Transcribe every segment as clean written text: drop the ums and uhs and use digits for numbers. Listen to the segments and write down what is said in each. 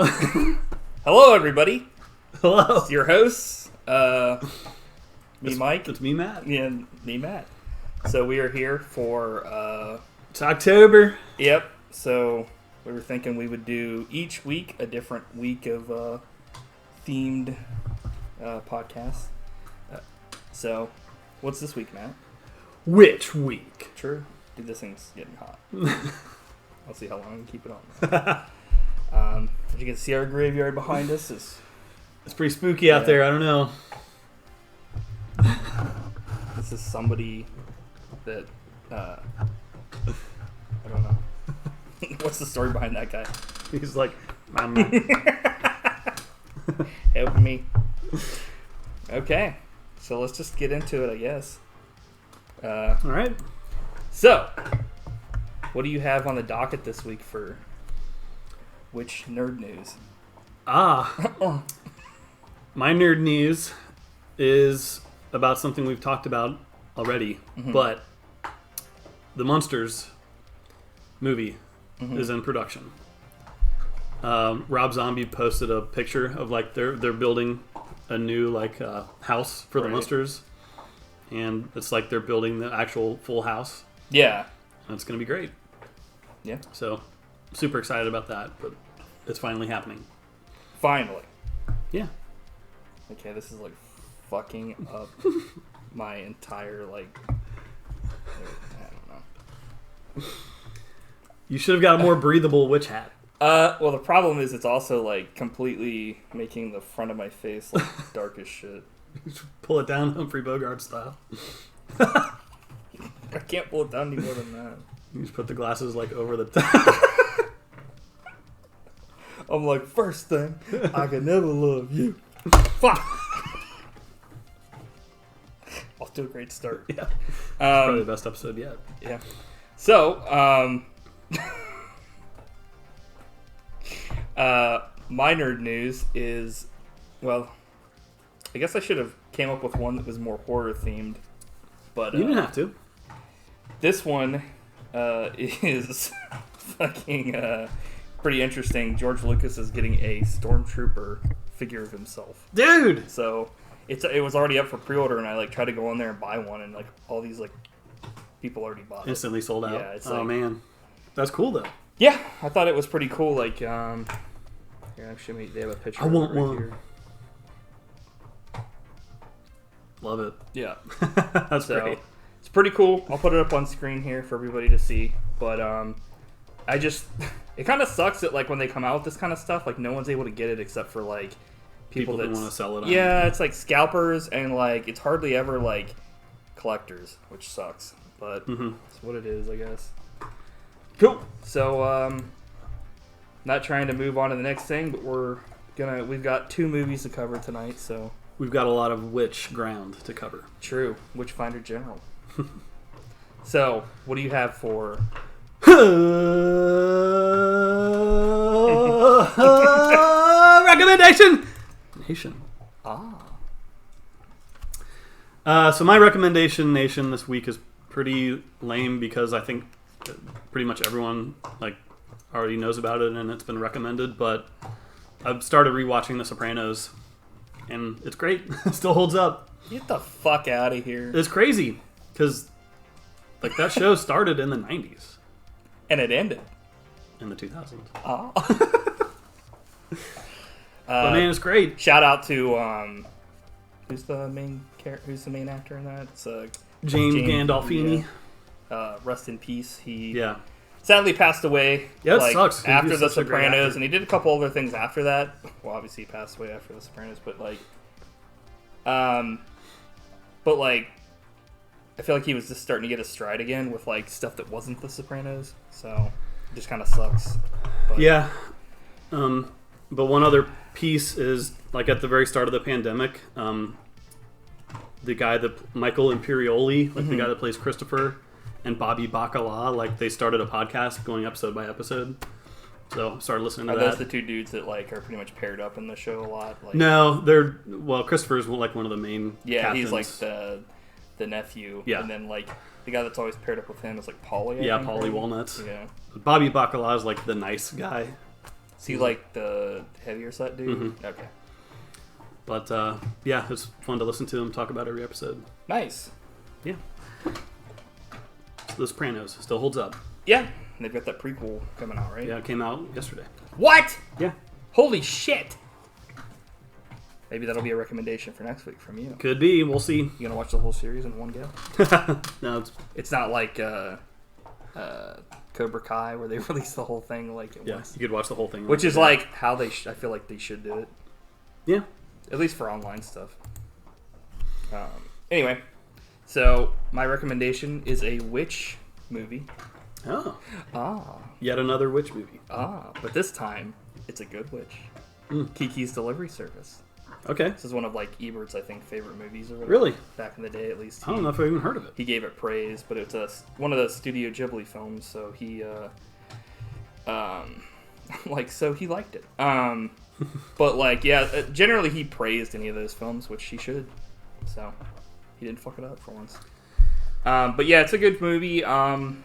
Hello, everybody. Hello. It's your hosts, me, Mike. It's me, Matt. Yeah, me, Matt. So we are here for... It's October. Yep. So we were thinking we would do each week a different week of themed podcasts. So what's this week, Matt? Which week? True. Dude, this thing's getting hot. I'll see how long I can keep it on. As you can see, our graveyard behind us is... It's pretty spooky out there. I don't know. This is somebody that... I don't know. What's the story behind that guy? He's like, Mama. Help me. Okay. So let's just get into it, I guess. All right. So, what do you have on the docket this week for which nerd news? My nerd news is about something we've talked about already, but the Monsters movie is in production. Rob Zombie posted a picture of like they're building a new house for the Monsters, and it's like they're building the actual full house. Yeah, and it's gonna be great. Yeah. So, super excited about that, but it's finally happening. Finally. Yeah. Okay, this is like fucking up my entire I don't know. You should have got a more breathable witch hat. Well, the problem is it's also like completely making the front of my face like dark as shit. You should pull it down Humphrey Bogart style. I can't pull it down any more than that. You just put the glasses like over the top. I'm like, first thing, I can never love you. Fuck. Off to a great start. Yeah. Probably the best episode yet. Yeah. So, my nerd news is, well, I guess I should have came up with one that was more horror themed, but you didn't have to. This one is fucking pretty interesting. George Lucas is getting a stormtrooper figure of himself, dude. So it was already up for pre-order, and I tried to go on there and buy one, and all these people already bought it. Instantly sold out. Yeah, it's man, that's cool though. Yeah, I thought it was pretty cool. Here, actually, they have a picture. I want right one. Here. Love it. Yeah, that's great. It's pretty cool. I'll put it up on screen here for everybody to see. But it kind of sucks that when they come out with this kind of stuff, no one's able to get it except for people that want to sell it on. Yeah, it's scalpers, and it's hardly ever collectors, which sucks. But it's what it is, I guess. Cool. So not trying to move on to the next thing, but we've got 2 movies to cover tonight, so we've got a lot of witch ground to cover. True. Witchfinder General. So, what do you have for recommendation nation? So my recommendation nation this week is pretty lame because I think pretty much everyone already knows about it and it's been recommended. But I've started rewatching The Sopranos, and it's great. It still holds up. Get the fuck out of here! It's crazy because that show started in the 90s. And it ended in the 2000s. Oh. But man, it's great. Shout out to who's the main actor in that? It's James Gandolfini. Yeah. Rest in peace. He sadly passed away. Yeah, it sucks. After The Sopranos, and he did a couple other things after that. Well, obviously he passed away after The Sopranos, but I feel like he was just starting to get his stride again with stuff that wasn't The Sopranos, so it just kind of sucks. But. Yeah, but one other piece is at the very start of the pandemic, the guy that Michael Imperioli, the guy that plays Christopher, and Bobby Bacala, they started a podcast going episode by episode. So I started listening to that. Are those the 2 dudes that are pretty much paired up in the show a lot? No, Christopher's one of the main. Yeah, captains. He's the nephew. Yeah. And then the guy that's always paired up with him is Paulie. Yeah, Paulie Walnuts. Yeah. Bobby Bacala is the nice guy. Is he like the heavier set dude? Mm-hmm. Okay. But yeah, it's fun to listen to him talk about every episode. Nice. Yeah. So The Sopranos still holds up. Yeah. They've got that prequel coming out, right? Yeah, it came out yesterday. What? Yeah. Holy shit. Maybe that'll be a recommendation for next week from you. Could be. We'll see. You gonna watch the whole series in one go? No, it's not like Cobra Kai where they release the whole thing like at once. You could watch the whole thing. Which is like how they. I feel like they should do it. Yeah. At least for online stuff. Anyway, so my recommendation is a witch movie. Oh. Ah. Yet another witch movie. Ah. But this time, it's a good witch. Kiki's Delivery Service. Okay. This is one of like Ebert's, I think, favorite movies or whatever. Really? Back in the day, at least. I don't know if I've even heard of it. He gave it praise, but it's one of the Studio Ghibli films, so he, so he liked it. But like, yeah, generally he praised any of those films, which he should. So he didn't fuck it up for once. But yeah, it's a good movie. I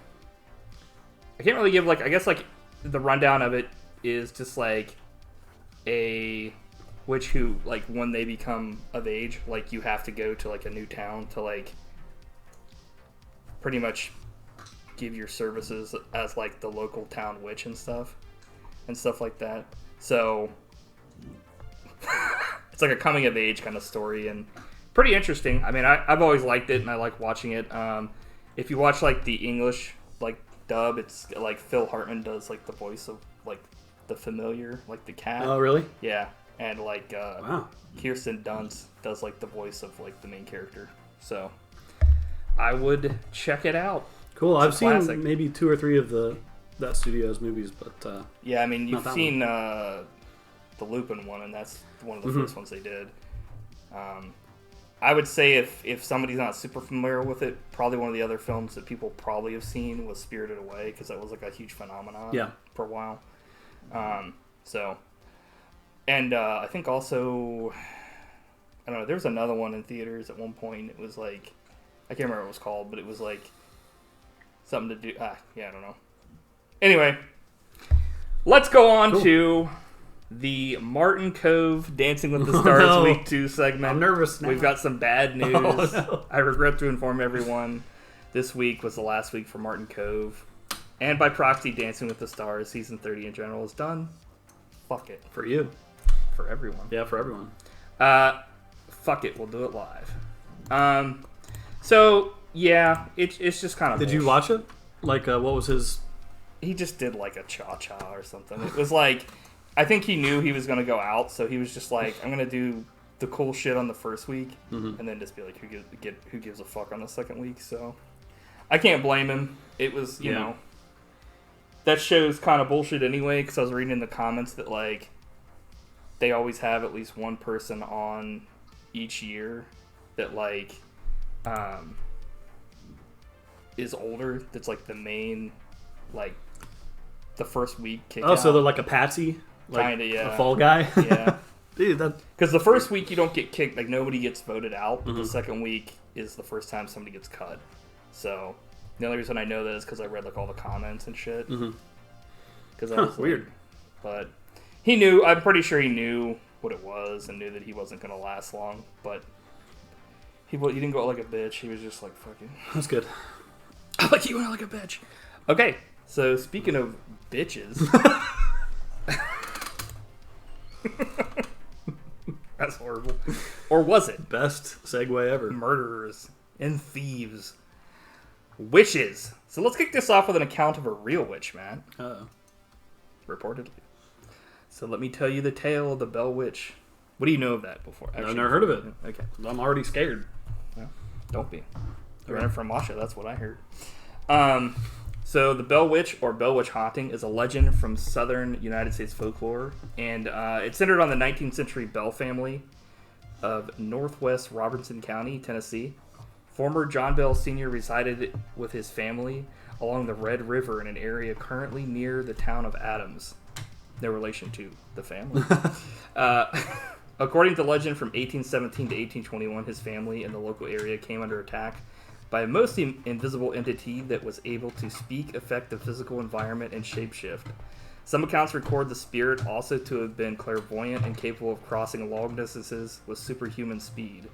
can't really give I guess the rundown of it is just like a witch who when they become of age, you have to go to a new town to pretty much give your services as the local town witch and stuff like that. So it's like a coming of age kind of story and pretty interesting. I mean, I've always liked it and I like watching it. If you watch the English dub, it's Phil Hartman does the voice of the familiar, the cat. Oh, really? Yeah, and wow. Kirsten Dunst does the voice of the main character. So I would check it out. Cool. I've seen maybe 2 or 3 of that studio's movies, but yeah, I mean you've seen the Lupin one, and that's one of the first ones they did. I would say if somebody's not super familiar with it, probably one of the other films that people probably have seen was Spirited Away, because that was a huge phenomenon for a while. I think also, I don't know, there was another one in theaters at one point. It was I can't remember what it was called, but it was something to do. Yeah, I don't know. Anyway, let's go on to the Martin Kove Dancing with the Stars Week 2 segment. I'm nervous now. We've got some bad news. Oh, no. I regret to inform everyone this week was the last week for Martin Kove. And by proxy, Dancing with the Stars Season 30 in general is done. Fuck it. For you. For everyone. Yeah, for everyone. Fuck it. We'll do it live. So, yeah, it's just kind of Did you watch it? What was his... He just did a cha-cha or something. It was I think he knew he was going to go out, so he was just I'm going to do the cool shit on the first week, and then just be who gives a fuck on the second week. So I can't blame him. It was, you know, that show's kind of bullshit anyway, because I was reading in the comments that they always have at least one person on each year that is older. That's the main the first week kick out. So they're like a patsy. Kinda, yeah. A fall guy? Yeah. Dude, that... Because the first week you don't get kicked, nobody gets voted out. The second week is the first time somebody gets cut. So, the only reason I know that is because I read, all the comments and shit. Because I was weird. But he knew, I'm pretty sure he knew what it was and knew that he wasn't going to last long. But he didn't go out like a bitch. He was just fuck it. That's good. You went out like a bitch. Okay, so speaking of bitches... That's horrible. Or was it? Best segue ever. Murderers and thieves. Witches. So let's kick this off with an account of a real witch, man. Uh-oh. Reportedly. So let me tell you the tale of the Bell Witch. What do you know of that before? Actually, I've never heard of it. Okay. I'm already scared. Well, don't be. You're running from Masha, that's what I heard. So the Bell Witch, or Bell Witch haunting, is a legend from southern United States folklore, and it's centered on the 19th century Bell family of northwest Robertson County, Tennessee. Former John Bell Sr. resided with his family along the Red River in an area currently near the town of Adams. No relation to the family. According to legend, from 1817 to 1821, his family in the local area came under attack by a mostly invisible entity that was able to speak, affect the physical environment, and shapeshift. Some accounts record the spirit also to have been clairvoyant and capable of crossing long distances with superhuman speed.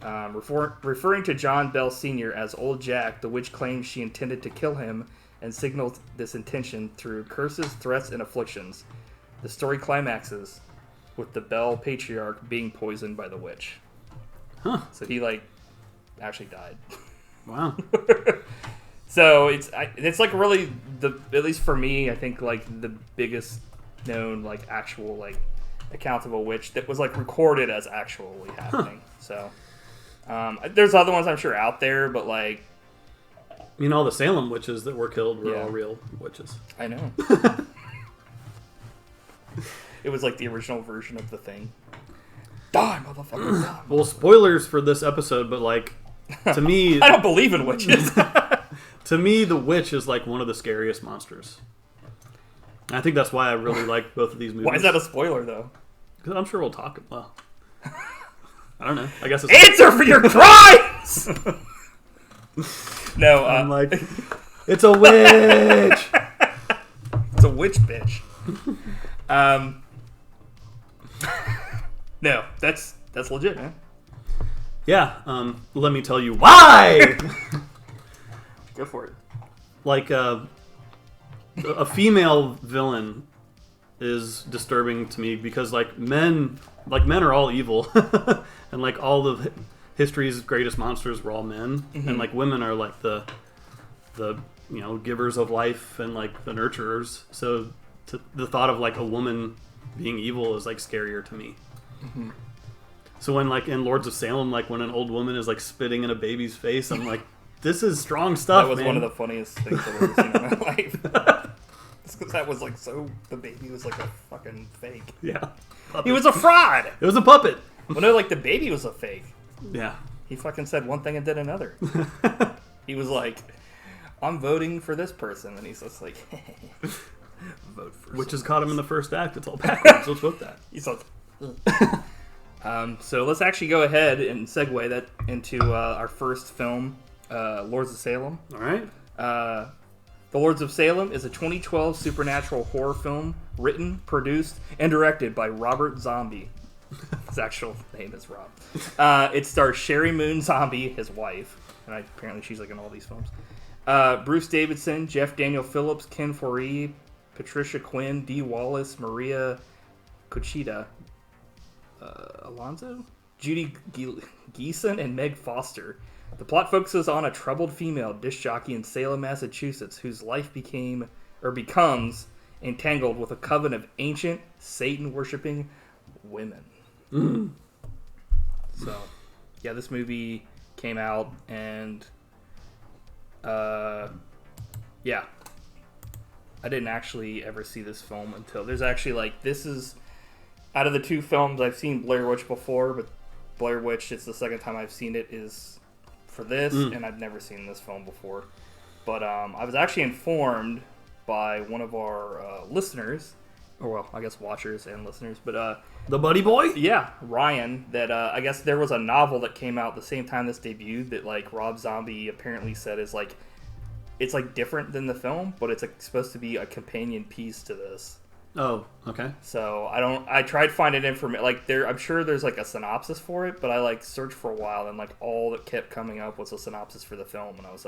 Referring to John Bell Sr. as Old Jack, the witch claims she intended to kill him and signaled this intention through curses, threats, and afflictions. The story climaxes with the Bell patriarch being poisoned by the witch. Huh. So he, actually died. Wow. So it's like really at least for me, I think the biggest known actual account of a witch that was recorded as actually happening. So there's other ones I'm sure out there, but all the Salem witches that were killed were all real witches. I know. It was the original version of the thing. Die, motherfucker! Die. Well, spoilers for this episode, but to me, I don't believe in witches. To me, the witch is one of the scariest monsters. And I think that's why I really like both of these movies. Why is that a spoiler though? Because I'm sure we'll talk. Well, I don't know. I guess it's answer for your crimes. No, I'm it's a witch. It's a witch bitch. No, that's legit, man. Yeah. Let me tell you why. Go for it. A female villain is disturbing to me because men are all evil, and all the history's greatest monsters were all men, and women are the givers of life and the nurturers. So the thought of a woman being evil is scarier to me. Mm-hmm. So when in Lords of Salem, when an old woman is spitting in a baby's face, I'm this is strong stuff. That was man. One of the funniest things I've ever seen in my life. It's because that was the baby was a fucking fake. Yeah. Puppet. He was a fraud! It was a puppet. Well, no, the baby was a fake. Yeah. He fucking said one thing and did another. He was I'm voting for this person. And he's just vote for Witches caught him in the first act. It's all backwards. Let's vote that. He's so let's actually go ahead and segue that into our first film, Lords of Salem. All right. The Lords of Salem is a 2012 supernatural horror film written, produced, and directed by Robert Zombie. His actual name is Rob. It stars Sheri Moon Zombie, his wife, and apparently she's in all these films. Bruce Davison, Daniel Phillips, Ken Foree, Patricia Quinn, Dee Wallace, María Conchita Alonso, Judy Geeson, and Meg Foster. The plot focuses on a troubled female disc jockey in Salem, Massachusetts, whose life becomes entangled with a coven of ancient Satan-worshipping women. Mm. So, yeah, this movie came out, and yeah, I didn't actually ever see this film until there's actually this is out of the two films I've seen Blair Witch before, but Blair Witch, it's the second time I've seen it is for this, and I've never seen this film before. But I was actually informed by one of our listeners, or well, I guess watchers and listeners, but the buddy boy? Yeah, Ryan, that I guess there was a novel that came out the same time this debuted that Rob Zombie apparently said is it's different than the film, but it's supposed to be a companion piece to this. Oh, okay. So I tried finding information I'm sure there's a synopsis for it, but I searched for a while and all that kept coming up was a synopsis for the film, and I was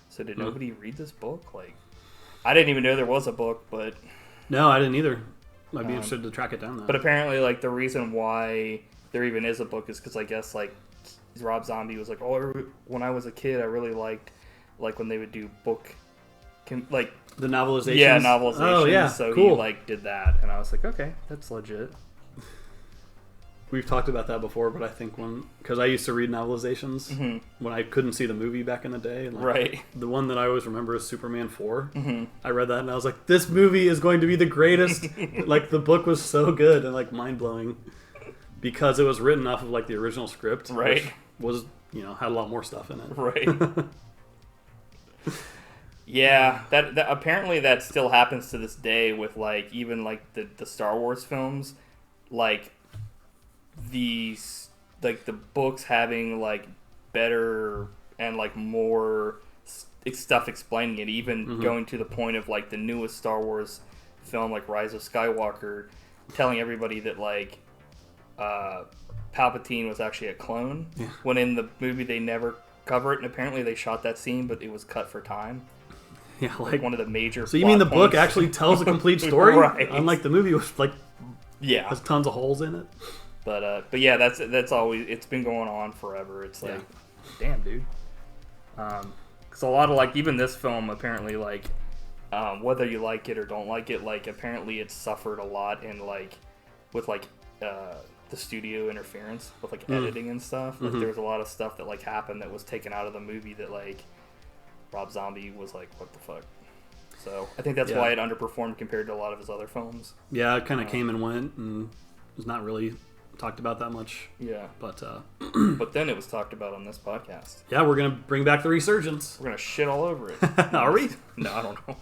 so did nobody read this book? I didn't even know there was a book, but no, I didn't either. I'd be interested to track it down though. But apparently the reason why there even is a book is because I guess Rob Zombie was when I was a kid I really liked when they would do book the novelizations? Yeah, novelizations. Oh, yeah. So cool. he did that, and I was okay, that's legit. We've talked about that before, but I think because I used to read novelizations when I couldn't see the movie back in the day. And right. The one that I always remember is Superman 4. Mm-hmm. I read that and I was this movie is going to be the greatest. The book was so good and mind-blowing because it was written off of the original script. Right. Which was, had a lot more stuff in it. Right. Yeah, that apparently that still happens to this day with even the Star Wars films, these the books having better and more stuff explaining it, even going to the point of the newest Star Wars film like Rise of Skywalker, telling everybody that like Palpatine was actually a clone, when in the movie they never cover it, and apparently they shot that scene, but it was cut for time. Yeah, like one of the major. So you mean the book actually tells a complete story, right? Unlike the movie, which has tons of holes in it. But yeah, that's always, it's been going on forever. It's like, damn, dude. Because a lot of like even this film apparently like whether you like it or don't like it, like apparently it's suffered a lot in like with like the studio interference with like editing and stuff. Like there was a lot of stuff that like happened that was taken out of the movie that like Rob Zombie was like, what the fuck. So I think that's why it underperformed compared to a lot of his other films. Yeah, it kind of came and went and was not really talked about that much. Yeah. But but then it was talked about on this podcast. Yeah, we're going to bring back the resurgence. We're going to shit all over it. Are we? No, I don't know.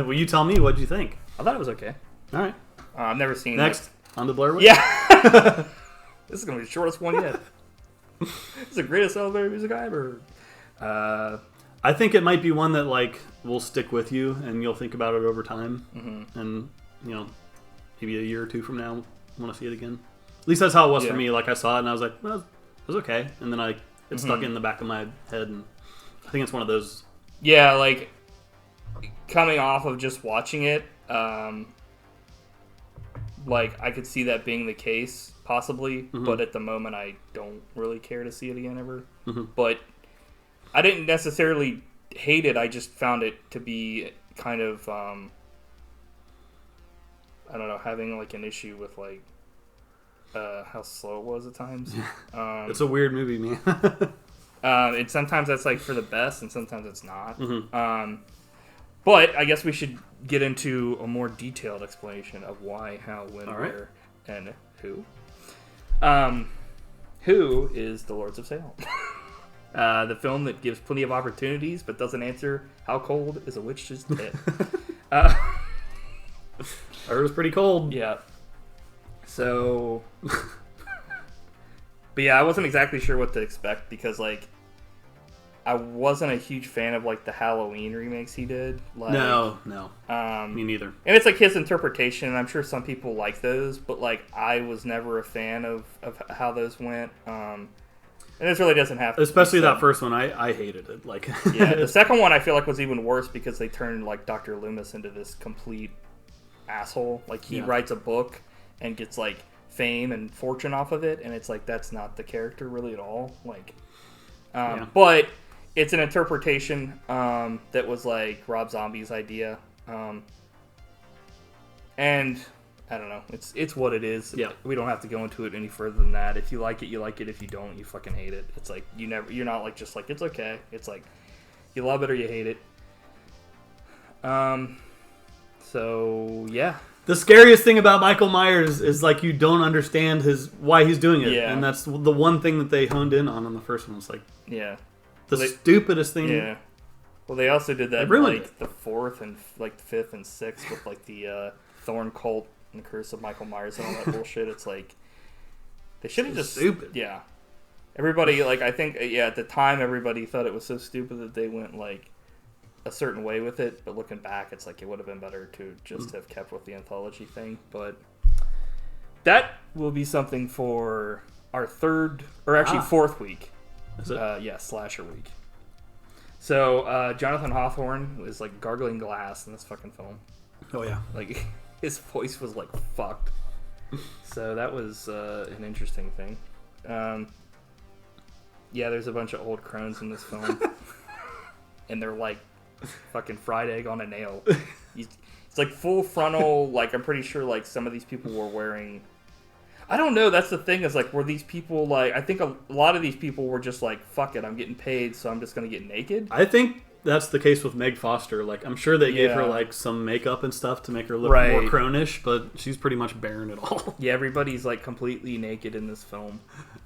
Well, you tell me. What'd you think? I thought it was okay. All right. I've never seen Next, on the Blair Witch? Yeah. This is going to be the shortest one yet. This is the greatest elevator music I ever heard. I think it might be one that like will stick with you and you'll think about it over time. And, you know, maybe a year or two from now, want to see it again. At least that's how it was for me. Like, I saw it and I was like, well, it was okay. And then it stuck in the back of my head. And I think it's one of those. Yeah, like, coming off of just watching it, like, I could see that being the case, possibly. But at the moment, I don't really care to see it again ever. But I didn't necessarily hate it. I just found it to be kind of, I don't know, having, like, an issue with, like, how slow it was at times. It's a weird movie, man. And sometimes that's like for the best, and sometimes it's not. But I guess we should get into a more detailed explanation of why, how, when, where, and who. Who is the Lords of Salem? The film that gives plenty of opportunities, but doesn't answer how cold is a witch's head. I heard it was pretty cold. Yeah. So, but yeah, I wasn't exactly sure what to expect because, like, I wasn't a huge fan of, like, the Halloween remakes he did. Like, no. Me neither. And it's, like, his interpretation, and I'm sure some people like those, but, like, I was never a fan of how those went. And this really doesn't have to. Especially that first one, I hated it. Like, yeah, the second one I feel like was even worse because they turned, like, Dr. Loomis into this complete asshole. Like, he writes a book and gets like fame and fortune off of it, and it's like that's not the character really at all. Like, but it's an interpretation that was like Rob Zombie's idea, and I don't know. It's what it is. Yeah, we don't have to go into it any further than that. If you like it, you like it. If you don't, you fucking hate it. It's like you're not like just like it's okay. It's like you love it or you hate it. So yeah. The scariest thing about Michael Myers is like you don't understand why he's doing it, and that's the one thing that they honed in on the first one. It's like stupidest thing. Yeah. Well, they also did that in, like the fourth and like the fifth and sixth with like the Thorn cult and the Curse of Michael Myers and all that bullshit. It's like they should have just stupid. Yeah. Everybody like I think at the time everybody thought it was so stupid that they went like a certain way with it, but looking back it's like it would have been better to just have kept with the anthology thing. But that will be something for our third or actually fourth week. Is it? Slasher week. So Jonathan Hawthorne is like gargling glass in this fucking film. Oh yeah. Like his voice was like fucked. So that was an interesting thing. There's a bunch of old crones in this film. And they're like fucking fried egg on a nail. It's like full frontal. Like I'm pretty sure like some of these people were wearing. I don't know. That's the thing. Is like were these people like? I think a lot of these people were just like, fuck it, I'm getting paid, so I'm just gonna get naked. I think that's the case with Meg Foster. Like I'm sure they gave her like some makeup and stuff to make her look more cronish, but she's pretty much barren at all. Yeah, everybody's like completely naked in this film.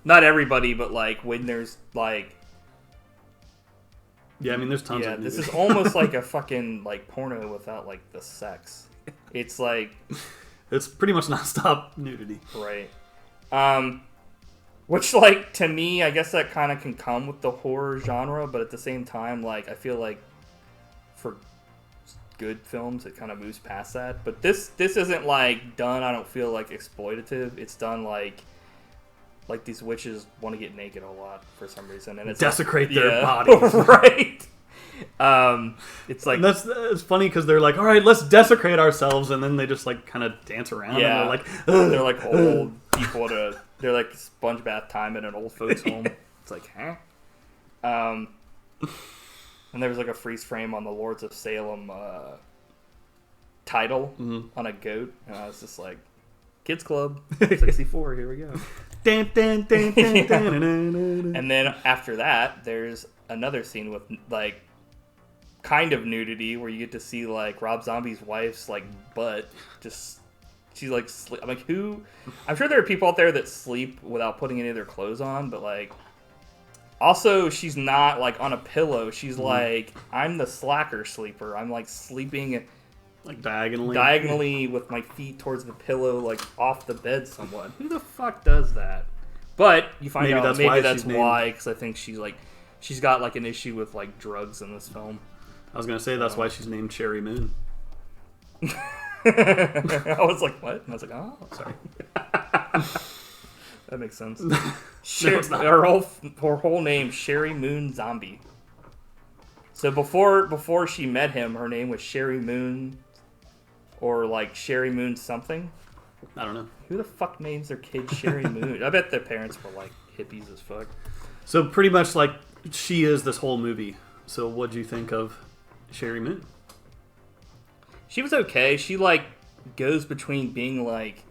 Not everybody, but like when there's like. Yeah, I mean, there's tons of this is almost like a fucking, like, porno without, like, the sex. It's, like... It's pretty much nonstop nudity. Right. Which, like, to me, I guess that kind of can come with the horror genre, but at the same time, like, I feel like for good films, it kind of moves past that. But this isn't like done. I don't feel like exploitative. It's done like these witches want to get naked a lot for some reason, and it's desecrate their bodies, right? It's like it's funny because they're like, all right, let's desecrate ourselves, and then they just like kind of dance around. Yeah, and they're like, they're like old people they're like sponge bath time in an old folks home. It's like, huh? And there was like a freeze frame on the Lords of Salem title on a goat, and I was just like, Kids Club 64, here we go. And then after that, there's another scene with like kind of nudity where you get to see like Rob Zombie's wife's like butt. Just she's like I'm like, who? I'm sure there are people out there that sleep without putting any of their clothes on, but like also she's not like on a pillow. She's like, I'm the slacker sleeper. I'm like sleeping like diagonally with my feet towards the pillow, like off the bed somewhat. Who the fuck does that? But you find out maybe that's why, because I think she's got like an issue with like drugs in this film. I was gonna say that's why she's named Sheri Moon. I was like, what? And I was like, oh, sorry. That makes sense. Her whole name, Sheri Moon Zombie. So before she met him, her name was Sheri Moon, or like Sheri Moon something. I don't know. Who the fuck names their kid Sheri Moon? I bet their parents were like hippies as fuck. So pretty much like she is this whole movie. So what do you think of Sheri Moon? She was okay. She like goes between being like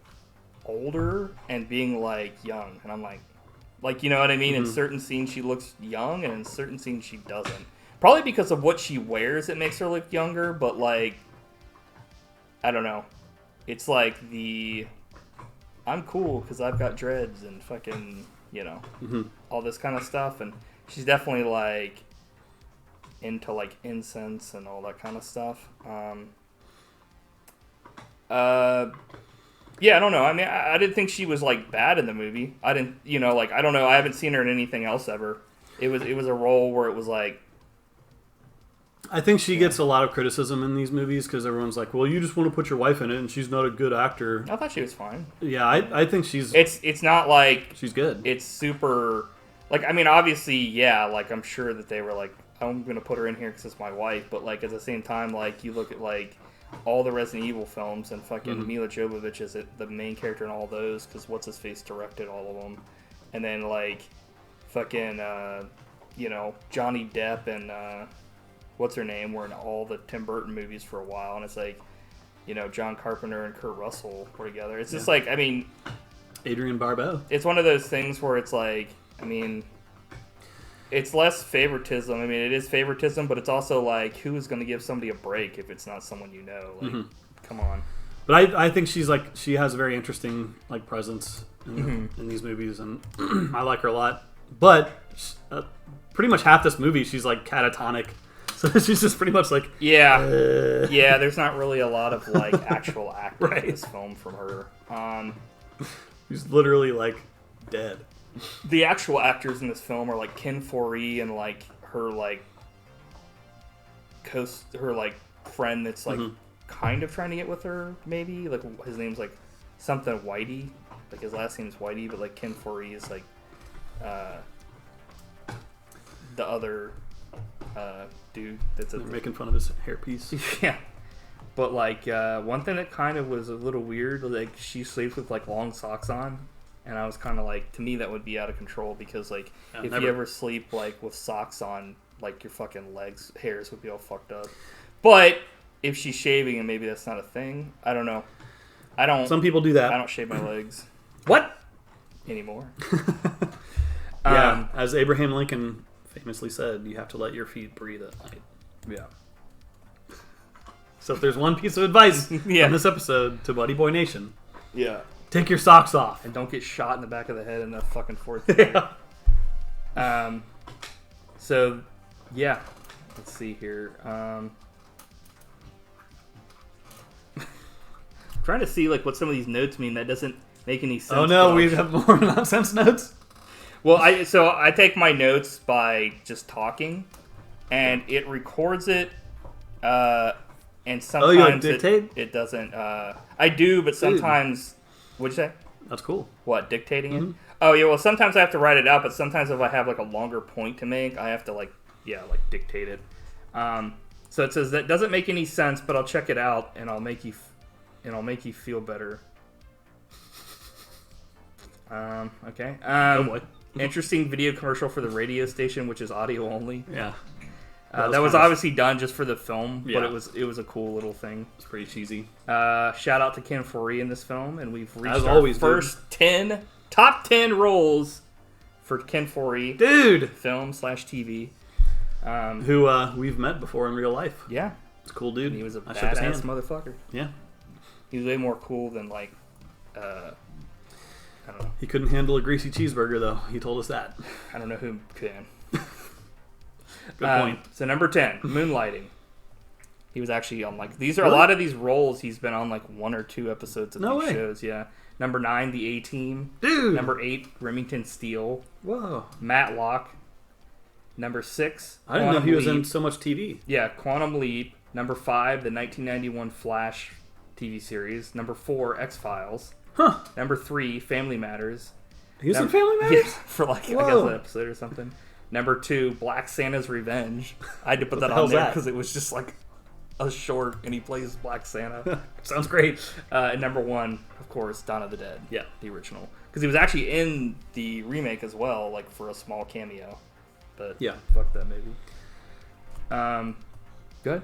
older and being like young, and I'm like you know what I mean? In certain scenes she looks young, and in certain scenes she doesn't. Probably because of what she wears, it makes her look younger. But like, I don't know. It's like I'm cool because I've got dreads and fucking, you know, all this kind of stuff. And she's definitely like into like incense and all that kind of stuff. Yeah, I don't know. I mean, I didn't think she was like bad in the movie. I didn't, you know, like I don't know. I haven't seen her in anything else ever. It was a role where it was like. I think she gets a lot of criticism in these movies because everyone's like, well, you just want to put your wife in it and she's not a good actor. I thought she was fine. Yeah, I think she's... It's not like... She's good. It's super... Like, I mean, obviously, yeah, like, I'm sure that they were like, I'm going to put her in here because it's my wife, but, like, at the same time, like, you look at, like, all the Resident Evil films and fucking Mila Jovovich is the main character in all those because What's-His-Face directed all of them. And then, like, fucking, you know, Johnny Depp and... what's her name were in all the Tim Burton movies for a while, and it's like, you know, John Carpenter and Kurt Russell were together. It's just like, I mean, Adrienne Barbeau. It's one of those things where it's like, I mean, it's less favoritism. I mean, it is favoritism, but it's also like, who is going to give somebody a break if it's not someone you know? Like, come on. But I think she has a very interesting like presence in these movies, and I like her a lot. But pretty much half this movie, she's like catatonic. So she's just pretty much like... Yeah. Yeah, there's not really a lot of, like, actual acting in this film from her. She's literally, like, dead. The actual actors in this film are, like, Ken Foree and, like, her, like, friend that's, like, kind of trying to get with her, maybe. Like, his name's, like, something Whitey. Like, his last name's Whitey, but, like, Ken Foree is, like, the other... dude that's making fun of his hairpiece. Yeah, but like one thing that kind of was a little weird, like she sleeps with like long socks on, and I was kind of like, to me that would be out of control because like if you ever sleep like with socks on, like your fucking legs hairs would be all fucked up. But if she's shaving and maybe that's not a thing, I don't know. Some people do that. I don't shave my legs. What? Anymore. Yeah, as Abraham Lincoln famously said, you have to let your feet breathe at night. Yeah. So if there's one piece of advice on this episode to Buddy Boy Nation, take your socks off. And don't get shot in the back of the head in the fucking fourth grade. So, yeah. Let's see here. Trying to see like what some of these notes mean that doesn't make any sense. Oh no, we have more nonsense notes? Well, I take my notes by just talking, and it records it and sometimes dictate? It doesn't. I do, but sometimes. What'd you say? That's cool. What, dictating it? Oh yeah. Well, sometimes I have to write it out, but sometimes if I have like a longer point to make, I have to like dictate it. So it says that doesn't make any sense, but I'll check it out and I'll make you feel better. Okay. Oh boy. Interesting video commercial for the radio station, which is audio only. Yeah. That was obviously done just for the film, Yeah. but it was a cool little thing. It's pretty cheesy. Shout out to Ken Foree in this film, and we've reached As our always, first top 10 roles for Ken Foree. Dude! Film / TV. Who we've met before in real life. Yeah. It's a cool dude. And he was a I shook his hand. badass motherfucker. Yeah. He was way more cool than like, I don't know. He couldn't handle a greasy cheeseburger though. He told us that. I don't know who can. Good point. So number 10, Moonlighting. He was actually on like these are a lot of these roles. He's been on like 1 or 2 episodes of these shows. Yeah. Number 9, The A-Team. Dude. Number 8, Remington Steele. Whoa. Matlock. Number 6, I didn't know he was in so much TV. Yeah, Quantum Leap. Number 5, the 1991 Flash TV series. Number 4, X-Files. Huh. Number 3, Family Matters. He was in Family Matters? Yeah, for like, I guess, an episode or something. Number 2, Black Santa's Revenge. I had to put that on there because it was just like a short, and he plays Black Santa. Sounds great. And number 1, of course, Dawn of the Dead. Yeah. The original. Because he was actually in the remake as well, like for a small cameo. But yeah, fuck that movie. Good.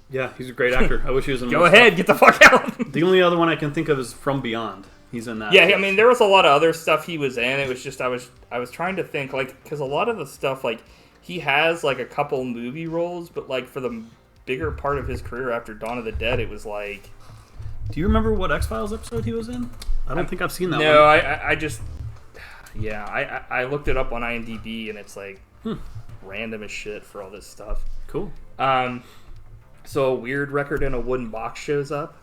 Yeah, he's a great actor. I wish he was in. Go ahead, get the fuck out. The only other one I can think of is From Beyond. He's in that. Yeah, I mean, there was a lot of other stuff he was in. It was just I was trying to think like because a lot of the stuff like he has like a couple movie roles, but like for the bigger part of his career after Dawn of the Dead, it was like. Do you remember what X-Files episode he was in? I don't think I've seen that one. No, I just. Yeah, I looked it up on IMDb and it's like random as shit for all this stuff. Cool. So a weird record in a wooden box shows up.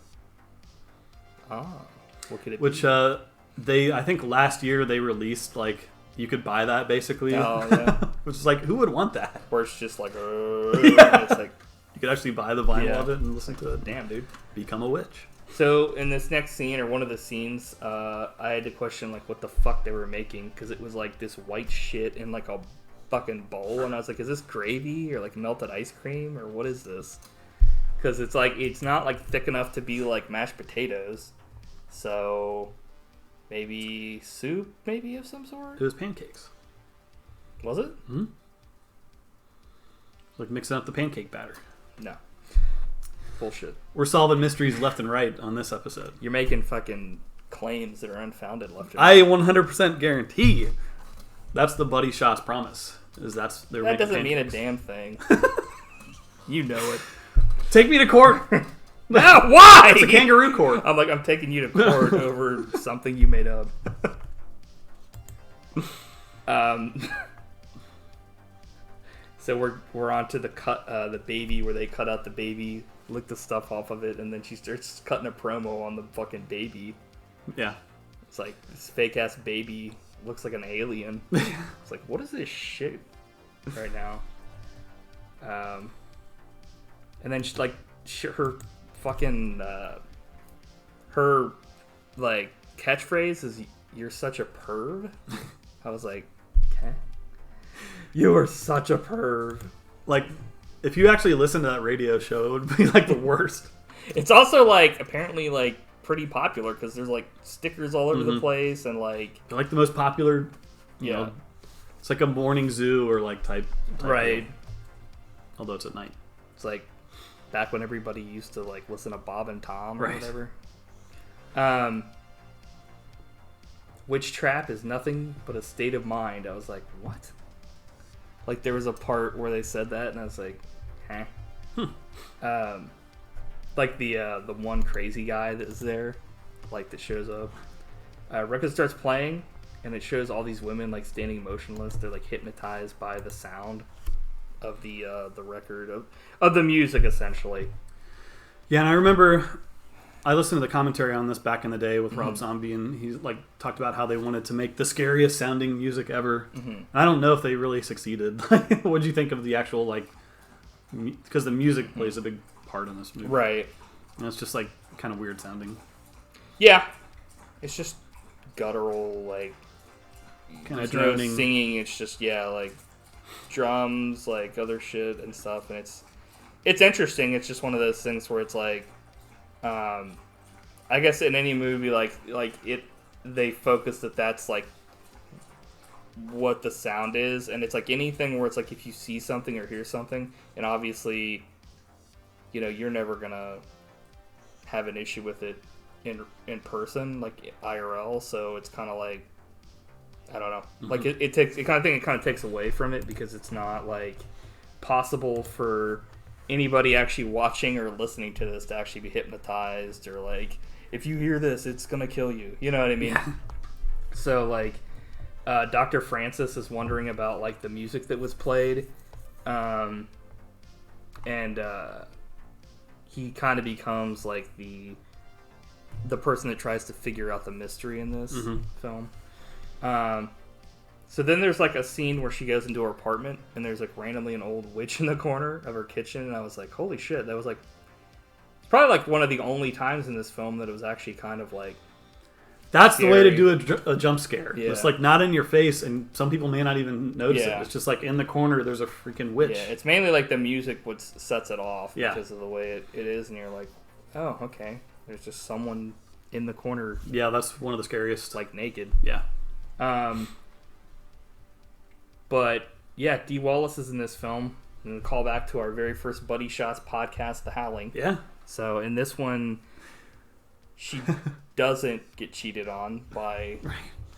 Oh, what could it be? I think last year they released like you could buy that basically. Oh yeah. Which is like who would want that? Where it's just like, it's like you could actually buy the vinyl of it and listen to it. Damn, dude. Become a witch. So in this next scene, or one of the scenes, I had to question like what the fuck they were making because it was like this white shit in like a fucking bowl, and I was like, is this gravy or like melted ice cream or what is this? Because it's like it's not like thick enough to be like mashed potatoes, so maybe soup, maybe of some sort. It was pancakes. Was it? Hmm. Like mixing up the pancake batter. No. Bullshit. We're solving mysteries left and right on this episode. You're making fucking claims that are unfounded left and right. I 100% guarantee that's the Buddy Shotz promise. That doesn't mean a damn thing. You know it. Take me to court. No, why? It's a kangaroo court. I'm taking you to court over something you made up. So we're on to the baby where they cut out the baby, lick the stuff off of it, and then she starts cutting a promo on the fucking baby. Yeah. It's like this fake ass baby looks like an alien. It's like, what is this shit right now? And then she, like her fucking her like catchphrase is "You're such a perv." I was like, okay. You are such a perv. Like, if you actually listen to that radio show, it would be like the worst. It's also like apparently like pretty popular because there's like stickers all over the place and like they're like the most popular. You yeah, know, it's like a morning zoo or like type right. Deal. Although it's at night. It's like back when everybody used to like listen to Bob and Tom or right. whatever. Witch trap is nothing but a state of mind. I was like, what? Like there was a part where they said that, and I was like, huh. Like the one crazy guy that is there, like that shows up. Record starts playing, and it shows all these women like standing motionless. They're like hypnotized by the sound of the record of the music, essentially. Yeah, and I remember I listened to the commentary on this back in the day with Rob Zombie, and he like talked about how they wanted to make the scariest sounding music ever. And I don't know if they really succeeded. What did you think of the actual like? Because the music plays a big part in this movie. Right. And it's just like kind of weird sounding. Yeah. It's just guttural, like kind of droning. No singing. It's just like drums, like other shit and stuff, and it's interesting. It's just one of those things where it's like, I guess in any movie, they focus that's like what the sound is, and it's like anything where it's like if you see something or hear something, and obviously, you're never gonna have an issue with it in person, like IRL. So it's kind of like, I don't know, like it kind of takes away from it because it's not like possible for anybody actually watching or listening to this to actually be hypnotized, or like if you hear this, it's gonna kill you. You know what I mean? Yeah. So like, Dr. Francis is wondering about like the music that was played, and he kind of becomes like the person that tries to figure out the mystery in this film. So then there's like a scene where she goes into her apartment and there's like randomly an old witch in the corner of her kitchen, and I was like, holy shit, that was like, it's probably like one of the only times in this film that it was actually kind of like, that's scary. The way to do a jump scare. Yeah. It's like not in your face, and some people may not even notice it. It's just like in the corner there's a freaking witch. Yeah, it's mainly like the music what sets it off because of the way it is, and you're like, oh, okay, there's just someone in the corner. Yeah, that's one of the scariest. Like naked. Yeah. But yeah, Dee Wallace is in this film, and call back to our very first Buddy Shots podcast, The Howling. Yeah. So in this one, she doesn't get cheated on by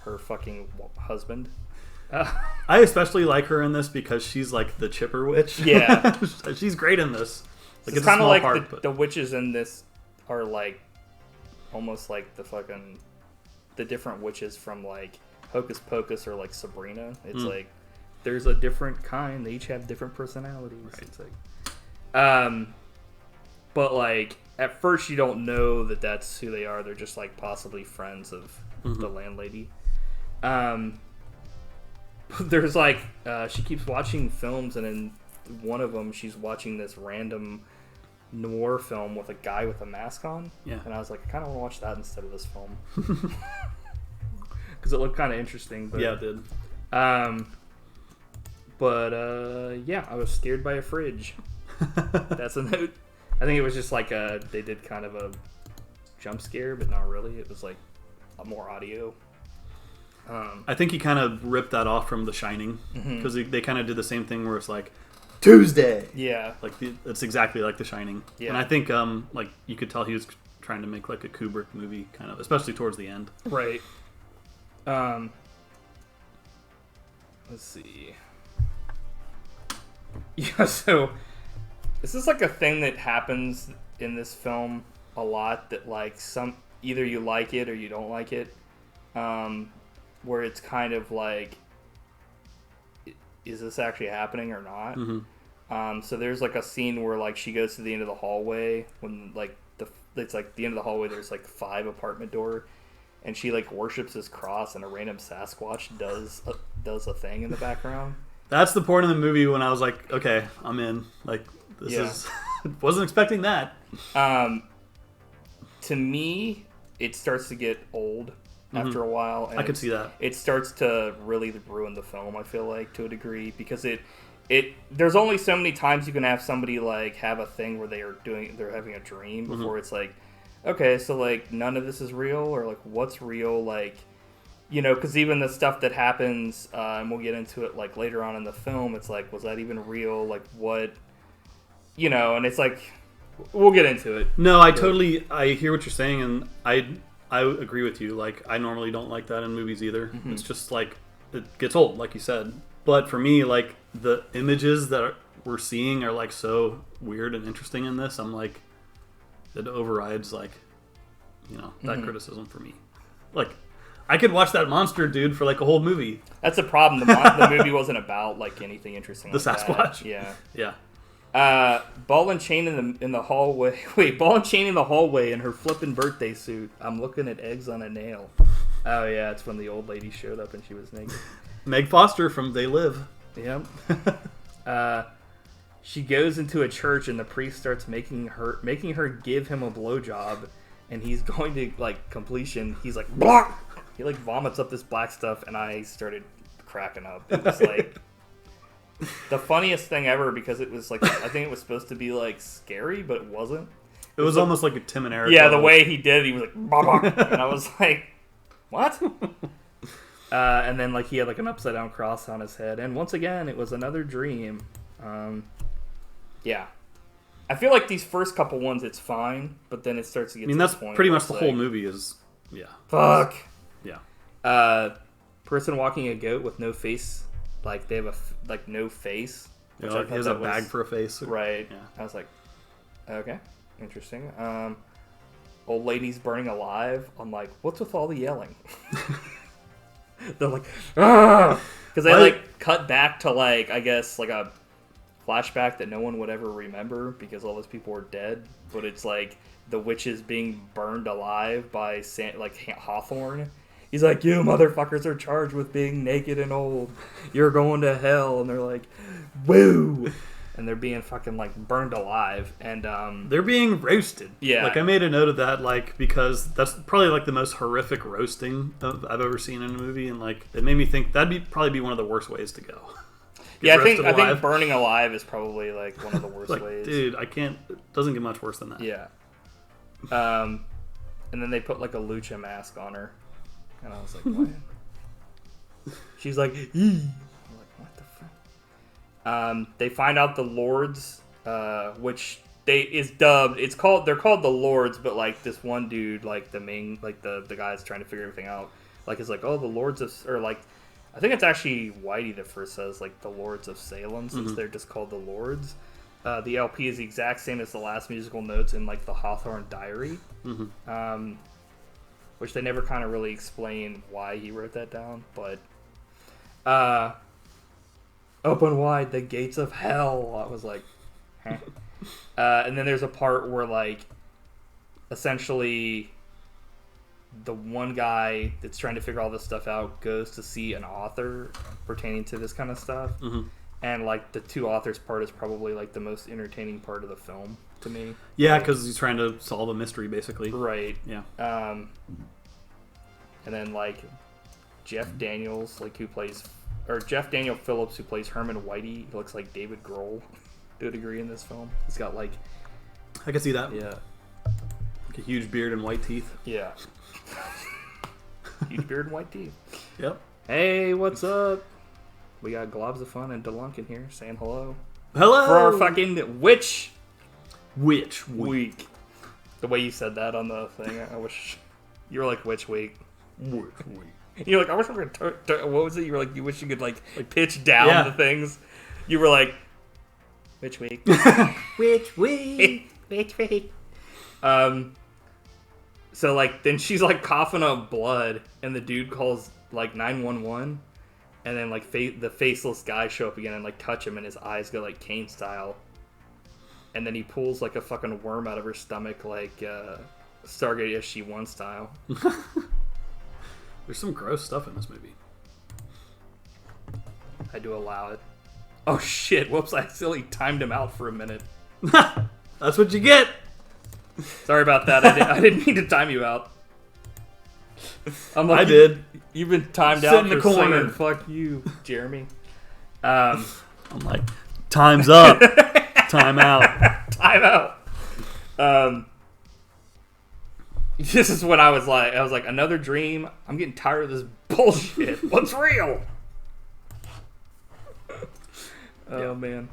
her fucking husband. I especially like her in this because she's like the chipper witch. Yeah. She's great in this. Like, it's kind of like the witches in this are like almost like the different witches from like Hocus Pocus or like Sabrina. It's like there's a different kind. They each have different personalities. Right. It's like, but like at first you don't know that that's who they are. They're just like possibly friends of the landlady. There's like she keeps watching films, and in one of them she's watching this random noir film with a guy with a mask on. Yeah. And I was like, I kind of want to watch that instead of this film. Because it looked kind of interesting. But, yeah, it did. Yeah, I was scared by a fridge. That's a note. I think it was just like they did kind of a jump scare, but not really. It was like more audio. I think he kind of ripped that off from The Shining, because they kind of did the same thing where it's like, Tuesday! Yeah. Like, it's exactly like The Shining. Yeah. And I think, like, you could tell he was trying to make, like, a Kubrick movie, kind of, especially towards the end. Right. Let's see. Yeah, so this is like a thing that happens in this film a lot, that like either you like it or you don't like it, where it's kind of like, is this actually happening or not? So there's like a scene where like she goes to the end of the hallway when like it's like the end of the hallway, there's like 5 apartment door, and she like worships this cross, and a random Sasquatch does a thing in the background. That's the point of the movie when I was like, okay, I'm in. Like, this is... wasn't expecting that. To me, it starts to get old after a while. And I could see that. It starts to really ruin the film, I feel like, to a degree, because there's only so many times you can have somebody like have a thing where they're having a dream before it's like, okay, so like none of this is real, or like what's real, like, you know, because even the stuff that happens, and we'll get into it like later on in the film, it's like, was that even real? Like what, you know? And it's like, we'll get into it. No, I hear what you're saying, and I agree with you. Like, I normally don't like that in movies either. It's just like, it gets old, like you said. But for me, like, the images that we're seeing are like so weird and interesting in this. I'm like, it overrides like, you know, that criticism for me. Like, I could watch that monster dude for like a whole movie. That's the problem. The movie wasn't about like anything interesting. The like Sasquatch. That. Yeah. Ball and chain in the hallway. Wait, ball and chain in the hallway in her flippin' birthday suit. I'm looking at eggs on a nail. Oh yeah, it's when the old lady showed up and she was naked. Meg Foster from They Live. Yep. she goes into a church and the priest starts making her give him a blowjob, and he's going to like completion. He's like, blah! He like vomits up this black stuff, and I started cracking up. It was like the funniest thing ever because it was like I think it was supposed to be like scary, but it wasn't. It was almost like a Tim and Eric. Yeah, the way he did it, he was like, bah, bah, and I was like, what? And then like he had like an upside down cross on his head, and once again it was another dream. Yeah, I feel like these first couple ones it's fine, but then it starts to get. I mean, that's point pretty much the whole movie is. Yeah. Fuck. Yeah. Person walking a goat with no face, like they have no face. Yeah, like he has a bag for a face. Right. Yeah. I was like, okay, interesting. Old lady's burning alive. I'm like, what's with all the yelling? They're like, ah, because they like cut back to like I guess like a flashback that no one would ever remember because all those people were dead. But it's like the witches being burned alive by Hawthorne. He's like, you motherfuckers are charged with being naked and old. You're going to hell. And they're like, woo. And they're being fucking like burned alive. And they're being roasted. Yeah. Like I made a note of that, like because that's probably like the most horrific roasting I've ever seen in a movie, and like it made me think that'd probably be one of the worst ways to go. Yeah, I think burning alive is probably like one of the worst like, ways. Dude, it doesn't get much worse than that. Yeah. And then they put like a lucha mask on her. And I was like, what? She's like, eee. I'm like, what the fuck? They find out the Lords, which they're called the Lords, but like this one dude, like the main, like the guy's trying to figure everything out, like is like, oh, the Lords of, or like, I think it's actually Whitey that first says like the Lords of Salem, since they're just called the Lords. The LP is the exact same as the last musical notes in like the Hawthorne Diary, which they never kind of really explain why he wrote that down. But open wide the gates of hell. I was like, huh. And then there's a part where like essentially the one guy that's trying to figure all this stuff out goes to see an author pertaining to this kind of stuff. And like the two authors part is probably like the most entertaining part of the film to me. Yeah, because he's trying to solve a mystery basically. Right. Yeah. And then like Jeff Daniel Phillips, who plays Herman Whitey, he looks like David Grohl to a degree in this film. He's got like, I can see that. Yeah, like a huge beard and white teeth. Yeah. Huge beard and white teeth. Yep. Hey, what's up? We got Globs of Fun and DeLunkin here saying hello. Hello! For our fucking Witch Week. The way you said that on the thing, I wish you were like Witch Week. Week. You're like, I wish I could. What was it? You were like, you wish you could like pitch down the things. You were like, Witch Week. Witch Week. Witch Week. So like, then she's like coughing up blood, and the dude calls like 911, and then like the faceless guys show up again and like touch him, and his eyes go like Kane style, and then he pulls like a fucking worm out of her stomach like Stargate SG-1 style. There's some gross stuff in this movie. I do allow it. Oh shit! Whoops! I accidentally timed him out for a minute. That's what you get. Sorry about that. I didn't mean to time you out. I'm like, I did. You've been timed Sit out in the for corner. saying, fuck you, Jeremy. I'm like, time's up. Time out. Time out. This is when I was like, another dream. I'm getting tired of this bullshit. What's real? Oh man.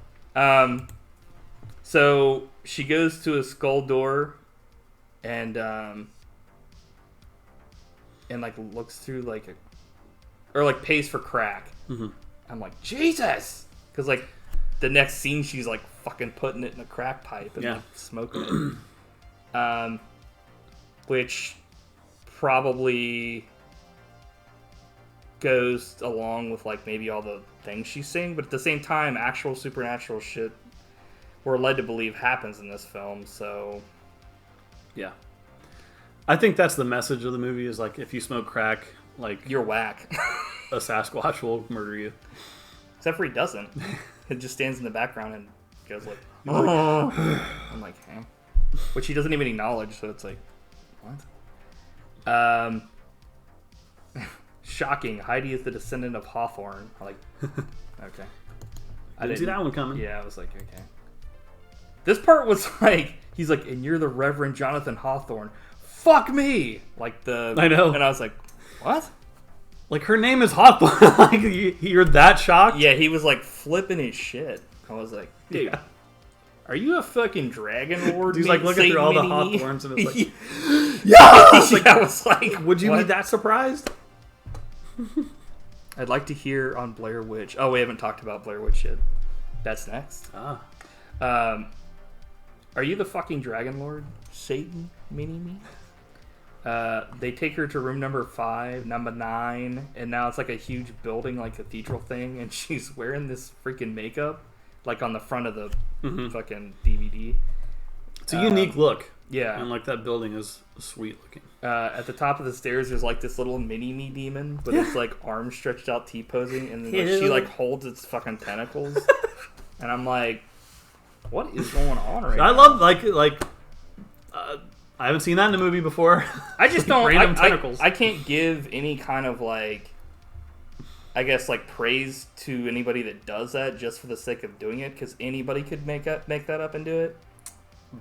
So she goes to a skull door, and like looks through like pays for crack. I'm like, Jesus, because like the next scene she's like fucking putting it in a crack pipe and like smoking it. Which probably goes along with like maybe all the things she's saying, but at the same time, actual supernatural shit we're led to believe happens in this film. So yeah, I think that's the message of the movie: is like if you smoke crack, like you're whack. A Sasquatch will murder you. Except for he doesn't. It just stands in the background and goes like, I'm like, huh? Which he doesn't even acknowledge, so it's like, what? Shocking. Heidi is the descendant of Hawthorne. I'm like, okay. I didn't see that one coming. Yeah, I was like, okay. This part was like, he's like, and you're the Reverend Jonathan Hawthorne. Fuck me! Like I know. And I was like, what? Like, her name is Hawthorne. Like, you're that shocked? Yeah, he was like flipping his shit. I was like, dude, yeah. Are you a fucking dragon lord? He's like looking through all the Hawthorns and it's like, yeah! I was like, would you be that surprised? I'd like to hear on Blair Witch. Oh, we haven't talked about Blair Witch yet. That's next. Are you the fucking dragon lord? Satan? Mini-me? They take her to room number 5, number 9, and now it's like a huge building, like cathedral thing, and she's wearing this freaking makeup, like on the front of the fucking DVD. It's a unique look. Yeah. And like that building is sweet looking. At the top of the stairs, there's like this little mini-me demon with its like arms stretched out T-posing, and then, like, she like holds its fucking tentacles. And I'm like, what is going on right now? I love I haven't seen that in a movie before. I just don't. Random tentacles. I can't give any kind of like, I guess like praise to anybody that does that just for the sake of doing it, because anybody could make that up and do it.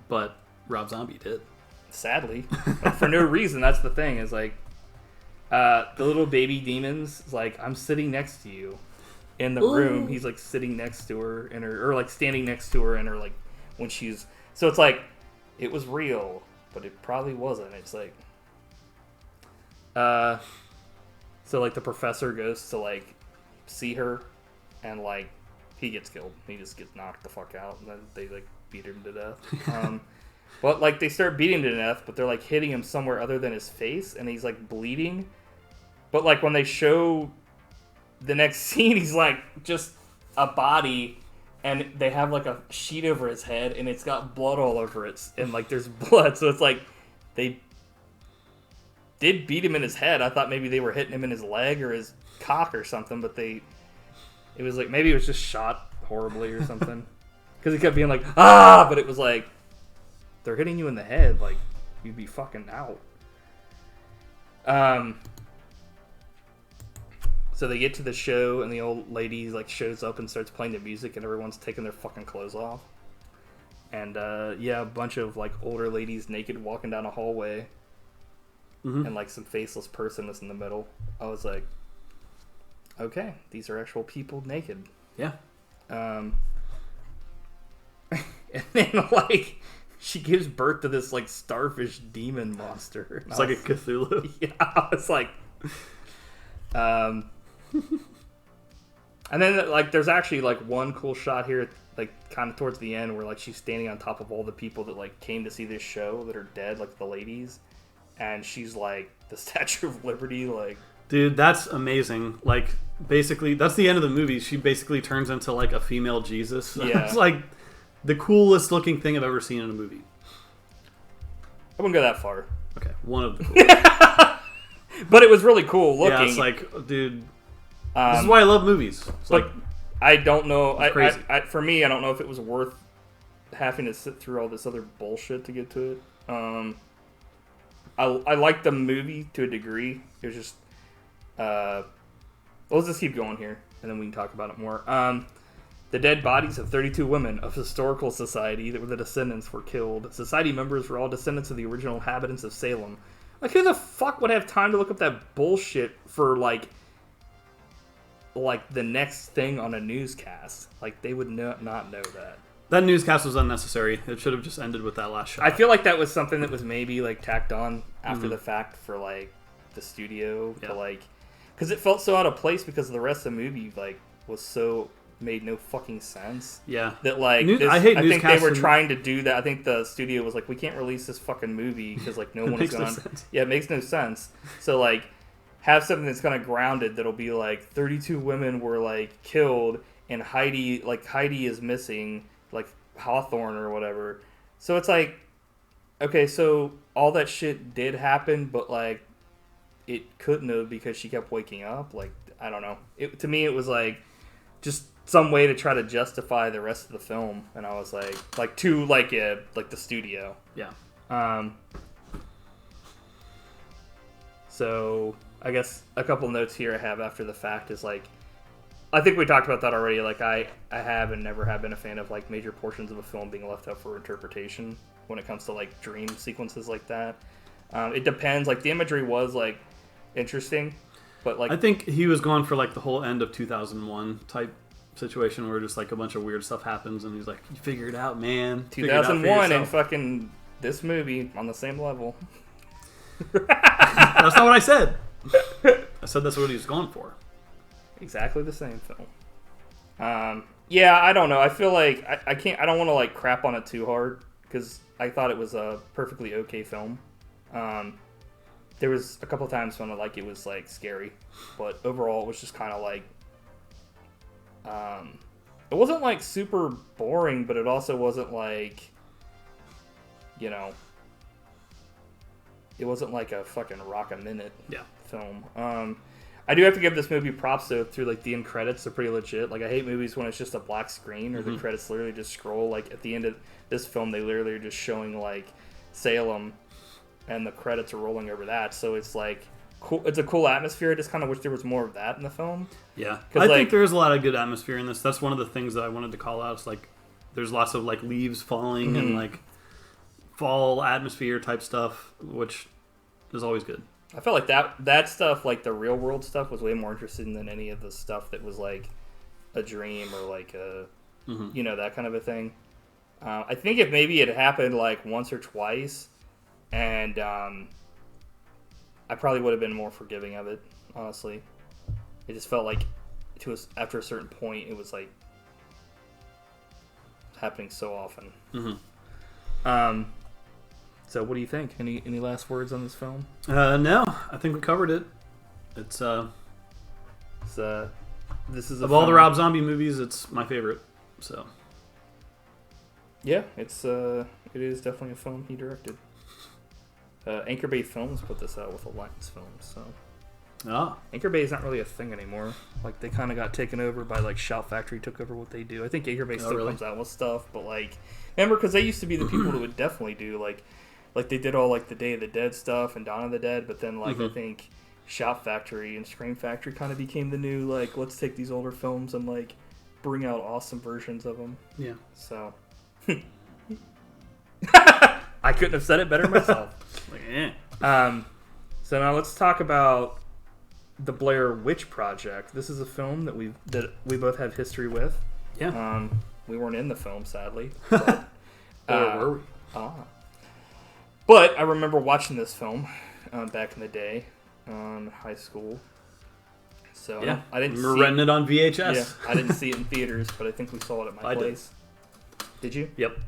But Rob Zombie did. Sadly, but for no reason. That's the thing. Is like, the little baby demons. Like, I'm sitting next to you in the room. He's like sitting next to her in her, or like standing next to her in her, like when she's. So it's like, it was real, but it probably wasn't. It's like, so like the professor goes to like see her, and like he gets killed. He just gets knocked the fuck out, and then they like beat him to death. But like they start beating him to death, but they're like hitting him somewhere other than his face, and he's like bleeding. But like when they show the next scene, he's like just a body, and they have like a sheet over his head, and it's got blood all over it, and like there's blood. So it's like they did beat him in his head. I thought maybe they were hitting him in his leg or his cock or something, but it was like maybe it was just shot horribly or something, because he kept being like, ah, but it was like, they're hitting you in the head, like you'd be fucking out. So they get to the show, and the old lady like shows up and starts playing the music, and everyone's taking their fucking clothes off. And a bunch of like older ladies naked walking down a hallway, and like some faceless person is in the middle. I was like, okay, these are actual people naked. Yeah. And then like, she gives birth to this like starfish demon monster. It's like a Cthulhu. Yeah, I was like, and then like there's actually like one cool shot here, like kind of towards the end, where like she's standing on top of all the people that like came to see this show that are dead, like the ladies, and she's like the Statue of Liberty, like. Dude, that's amazing. Like, basically, that's the end of the movie. She basically turns into like a female Jesus. Yeah. It's like the coolest looking thing I've ever seen in a movie. I wouldn't go that far. Okay, one of the coolest. But it was really cool looking. Yeah, it's like, dude, this is why I love movies. It's like, I don't know. Crazy. For me, I don't know if it was worth having to sit through all this other bullshit to get to it. I liked the movie to a degree. It was just, let's just keep going here, and then we can talk about it more. The dead bodies of 32 women of historical society that were the descendants were killed. Society members were all descendants of the original inhabitants of Salem. Like, who the fuck would have time to look up that bullshit for, like the next thing on a newscast? Like, they would not know that. That newscast was unnecessary. It should have just ended with that last shot. I feel like that was something that was maybe, like, tacked on after the fact for, like, the studio to, like... Because it felt so out of place because the rest of the movie, like, was so... made no fucking sense. Yeah. That, like... I hate I think they were newscasts trying to do that. I think the studio was like, we can't release this fucking movie because, like, no one's going to... Yeah, it makes no sense. So, like, have something that's kind of grounded that'll be, like, 32 women were, like, killed and Heidi is missing... like Hawthorne or whatever. So it's like, okay, so all that shit did happen, but like it couldn't have because she kept waking up. Like, I don't know. To me, it was like just some way to try to justify the rest of the film, and I was like the studio. Yeah. So I guess a couple notes here I have after the fact is like, I think we talked about that already. Like I have and never have been a fan of like major portions of a film being left up for interpretation when it comes to like dream sequences like that. It depends. Like the imagery was like interesting, but like I think he was going for like the whole end of 2001 type situation where just like a bunch of weird stuff happens and he's like, you figure it out, man. 2001 and fucking this movie on the same level. That's not what I said. I said that's what he was going for. Exactly the same film. Yeah, I don't know. I feel like I don't want to like crap on it too hard because I thought it was a perfectly okay film. There was a couple times when it was like scary, but overall it was just kind of like it wasn't like super boring, but it also wasn't like, you know, it wasn't like a fucking rock a minute film. I do have to give this movie props though through like the end credits. They're pretty legit. Like I hate movies when it's just a black screen or the credits literally just scroll. Like at the end of this film, they literally are just showing like Salem, and the credits are rolling over that. So it's like cool. It's a cool atmosphere. I just kind of wish there was more of that in the film. Yeah, I think there's a lot of good atmosphere in this. That's one of the things that I wanted to call out. It's like there's lots of like leaves falling and like fall atmosphere type stuff, which is always good. I felt like that stuff, like the real world stuff, was way more interesting than any of the stuff that was like a dream or like a, you know, that kind of a thing. I think if maybe it happened like once or twice, and I probably would have been more forgiving of it. Honestly, it just felt like after a certain point, it was like happening so often. So what do you think? Any last words on this film? No, I think we covered it. This is of all the Rob Zombie movies, it's my favorite. So yeah, it is definitely a film he directed. Anchor Bay Films put this out with Alliance Films. So Anchor Bay is not really a thing anymore. Like they kind of got taken over by like Shout Factory took over what they do. I think Anchor Bay still comes out with stuff, but like remember because they used to be the people who would definitely do like they did all like the Day of the Dead stuff and Dawn of the Dead, but then like I think Shout Factory and Scream Factory kind of became the new like let's take these older films and like bring out awesome versions of them. Yeah. So I couldn't have said it better myself. So now let's talk about the Blair Witch Project. This is a film that we both have history with. Yeah. We weren't in the film, sadly. But, or were we? But I remember watching this film back in the day, high school. So yeah, I didn't. We're renting it on VHS. Yeah, I didn't see it in theaters, but I think we saw it at my place. Did you? Yep.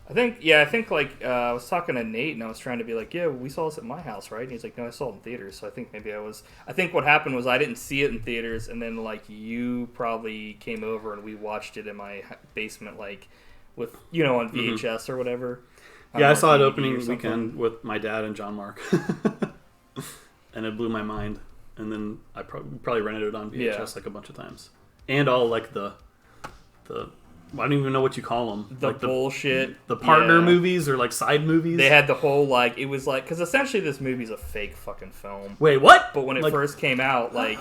I think like I was talking to Nate and I was trying to be like, yeah, we saw this at my house, right? And he's like, no, I saw it in theaters. So I think maybe I think what happened was I didn't see it in theaters, and then like you probably came over and we watched it in my basement, like with on VHS or whatever. Yeah, I saw it opening weekend with my dad and John Mark, and it blew my mind. And then I probably rented it on VHS like a bunch of times, and all like the I don't even know what you call them. The like bullshit. The partner movies or like side movies. They had the whole like it was like because essentially this movie's a fake fucking film. Wait, what? But when it first came out, like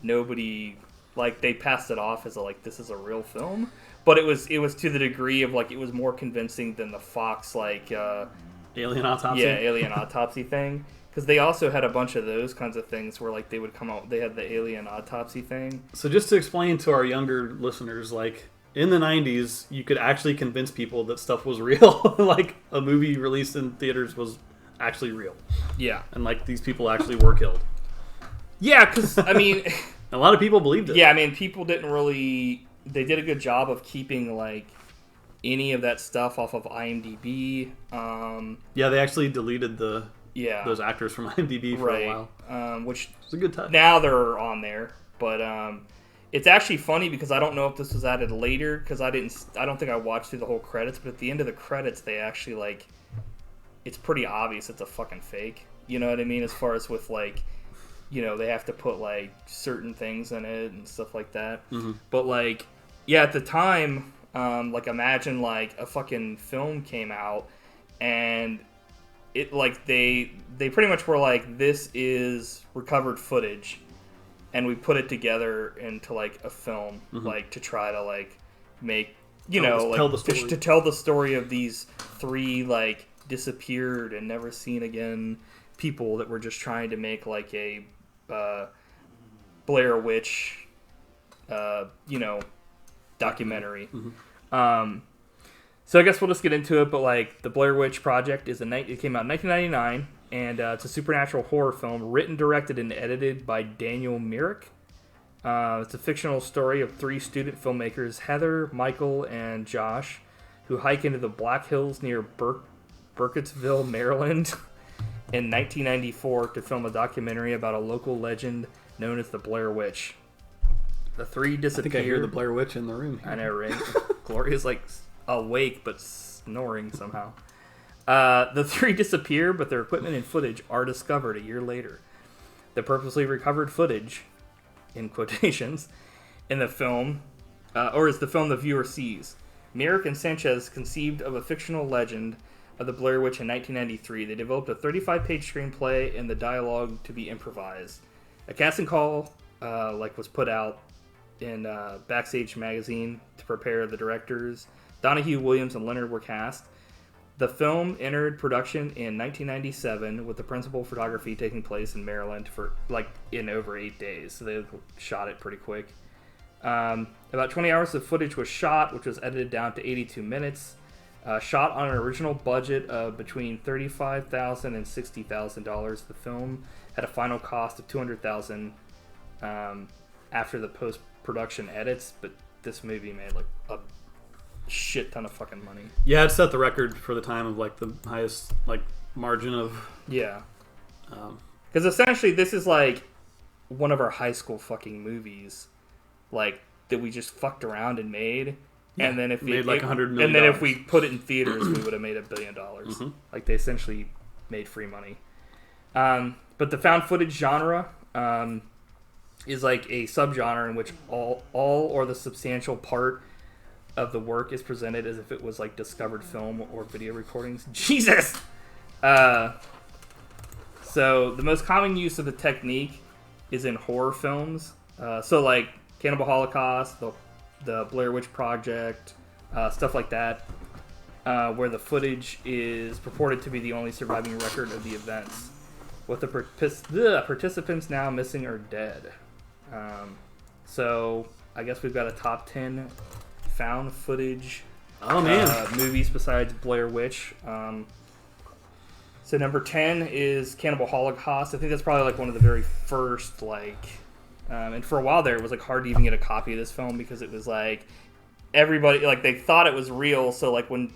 nobody like they passed it off as this is a real film. But it was to the degree of like it was more convincing than the Fox like Alien Autopsy. Yeah, Alien Autopsy thing. Because they also had a bunch of those kinds of things where like they would come out. They had the Alien Autopsy thing. So just to explain to our younger listeners, like in the 90s, you could actually convince people that stuff was real. Like a movie released in theaters was actually real. Yeah, and like these people actually were killed. Yeah, because I mean, a lot of people believed it. Yeah, I mean, people didn't really. They did a good job of keeping like any of that stuff off of IMDb. Yeah, they actually deleted those actors from IMDb for a while, which was a good touch. Now they're on there, but it's actually funny because I don't know if this was added later because I don't think I watched through the whole credits, but at the end of the credits they actually like it's pretty obvious it's a fucking fake. You know what I mean? As far as with like they have to put like certain things in it and stuff like that. Mm-hmm. But like, yeah, at the time, like imagine like a fucking film came out and it like they pretty much were like, this is recovered footage and we put it together into like a film, like to try to like make, tell the story. To tell the story of these 3 like disappeared and never seen again people that were just trying to make like a Blair Witch, documentary. So I guess we'll just get into it. But like the Blair Witch Project it came out in 1999, and it's a supernatural horror film written, directed, and edited by Daniel Myrick. It's a fictional story of 3 student filmmakers, Heather, Michael, and Josh, who hike into the Black Hills near Burkittsville, Maryland, in 1994 to film a documentary about a local legend known as the Blair Witch. The 3 disappear. I think I hear the Blair Witch in the room here. I know, right? Gloria's like awake but snoring somehow. The 3 disappear, but their equipment and footage are discovered a year later. The purposely recovered footage, in quotations, in the film, or is the film the viewer sees. Myrick and Sanchez conceived of a fictional legend of the Blair Witch in 1993. They developed a 35-page screenplay and the dialogue to be improvised. A casting call was put out in Backstage magazine to prepare the directors. Donahue, Williams, and Leonard were cast. The film entered production in 1997 with the principal photography taking place in Maryland for in over 8 days. So they shot it pretty quick. About 20 hours of footage was shot, which was edited down to 82 minutes. Shot on an original budget of between $35,000 and $60,000. The film had a final cost of $200,000 after the post-production edits, but this movie made like a shit ton of fucking money. Yeah, it set the record for the time of like the highest like margin of. Yeah. Because essentially this is like one of our high school fucking movies, like that we just fucked around and made. Yeah, and then if made like $100 million. And then if we put it in theaters, we would have made $1 billion. Like they essentially made free money. But the found footage genre is like a subgenre in which all or the substantial part of the work is presented as if it was like discovered film or video recordings. Jesus! So the most common use of the technique is in horror films. So like Cannibal Holocaust, the Blair Witch Project, stuff like that, where the footage is purported to be the only surviving record of the events, with the participants now missing or dead. So I guess we've got a top 10 found footage movies besides Blair Witch. So number 10 is Cannibal Holocaust. I think that's probably like one of the very first and for a while there, it was like hard to even get a copy of this film because it was like everybody like they thought it was real. So like when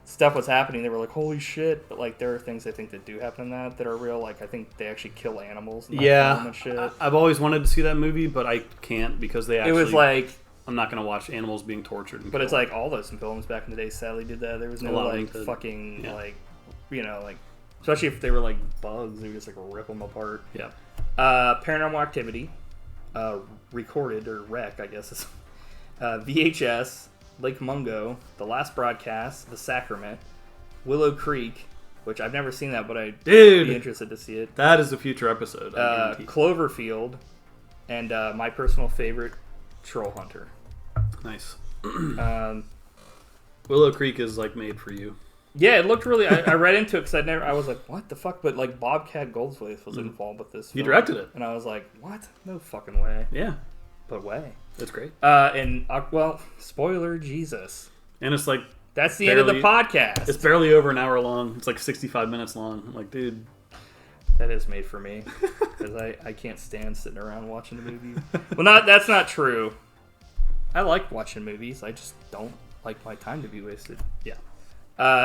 stuff was happening, they were like, "Holy shit!" But like there are things I think that do happen in that are real. Like I think they actually kill animals. In that film and shit. I've always wanted to see that movie, but I can't because they actually. It was like I'm not going to watch animals being tortured. But it's like all those films back in the day sadly did that. There was no fucking especially if they were like bugs, they would just like rip them apart. Yeah. Paranormal Activity, recorded or rec, I guess is VHS, Lake Mungo, The Last Broadcast, The Sacrament, Willow Creek, which I've never seen that, but I'd be interested to see it. That is a future episode. Cloverfield, and my personal favorite, Troll Hunter. Nice. Willow Creek is like made for you. Yeah, it looked really. I read into it because I was like, what the fuck? But like Bobcat Goldthwait was involved with this film. You directed it, and I was like, what? No fucking way. Yeah, but way. That's great. And spoiler, Jesus. And it's like that's the end of the podcast. It's barely over an hour long. It's like 65 minutes long. I'm like, dude, that is made for me because I can't stand sitting around watching a movie. Well, that's not true. I like watching movies. I just don't like my time to be wasted. Yeah.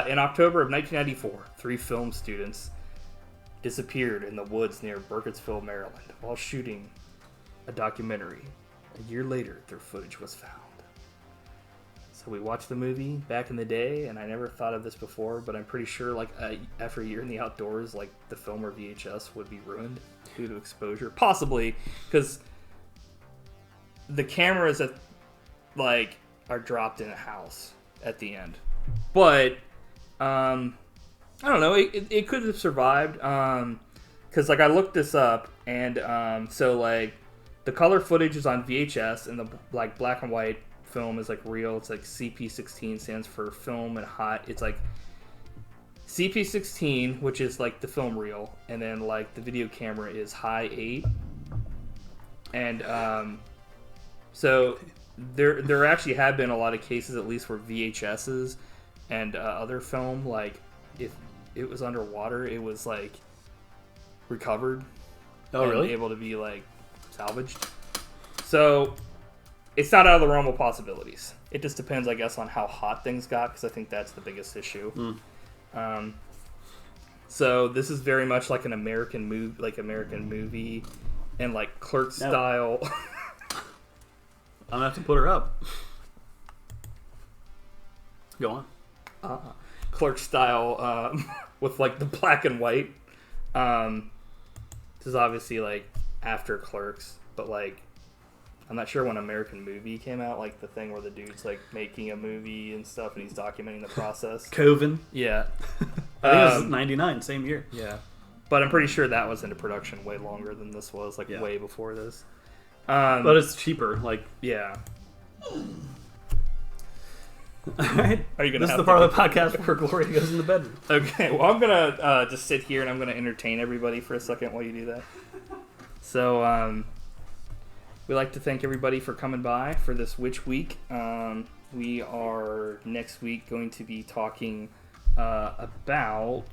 In October of 1994, 3 film students disappeared in the woods near Burkittsville, Maryland, while shooting a documentary. A year later, their footage was found. So So we watched the movie back in the day, and I never thought of this before, but I'm pretty sure, like, after a year in the outdoors, like, the film or VHS would be ruined due to exposure. Possibly, because the cameras that, like, are dropped in a house at the end. But, I don't know, it could have survived, because, like, I looked this up, and, so, like, the color footage is on VHS, and the, like, black and white film is, like, real. It's, like, CP16 stands for film and hot. It's, like, CP16, which is, like, the film reel, and then, like, the video camera is high 8. And, so there actually have been a lot of cases, at least where VHSs and other film, like, if it was underwater, it was, like, recovered. Oh, and really? Able to be, like, salvaged. So it's not out of the realm of possibilities. It just depends, I guess, on how hot things got, because I think that's the biggest issue. So this is very much like an American movie, and, like, Clerk style. I'm gonna have to put her up. Go on. Clerk style, with, like, the black and white. This is obviously, like, after Clerks, but, like, I'm not sure when American Movie came out, like, the thing where the dude's, like, making a movie and stuff, and he's documenting the process. Coven. Yeah. I think it was 99, same year. Yeah. But I'm pretty sure that was into production way longer than this was, like, way before this. But it's cheaper, like... Yeah. Alright. Are you gonna this is have the part of the podcast where Gloria goes in the bedroom. Okay, well, I'm gonna just sit here and I'm gonna entertain everybody for a second while you do that. So, we'd like to thank everybody for coming by for this Witch Week. We are next week going to be talking about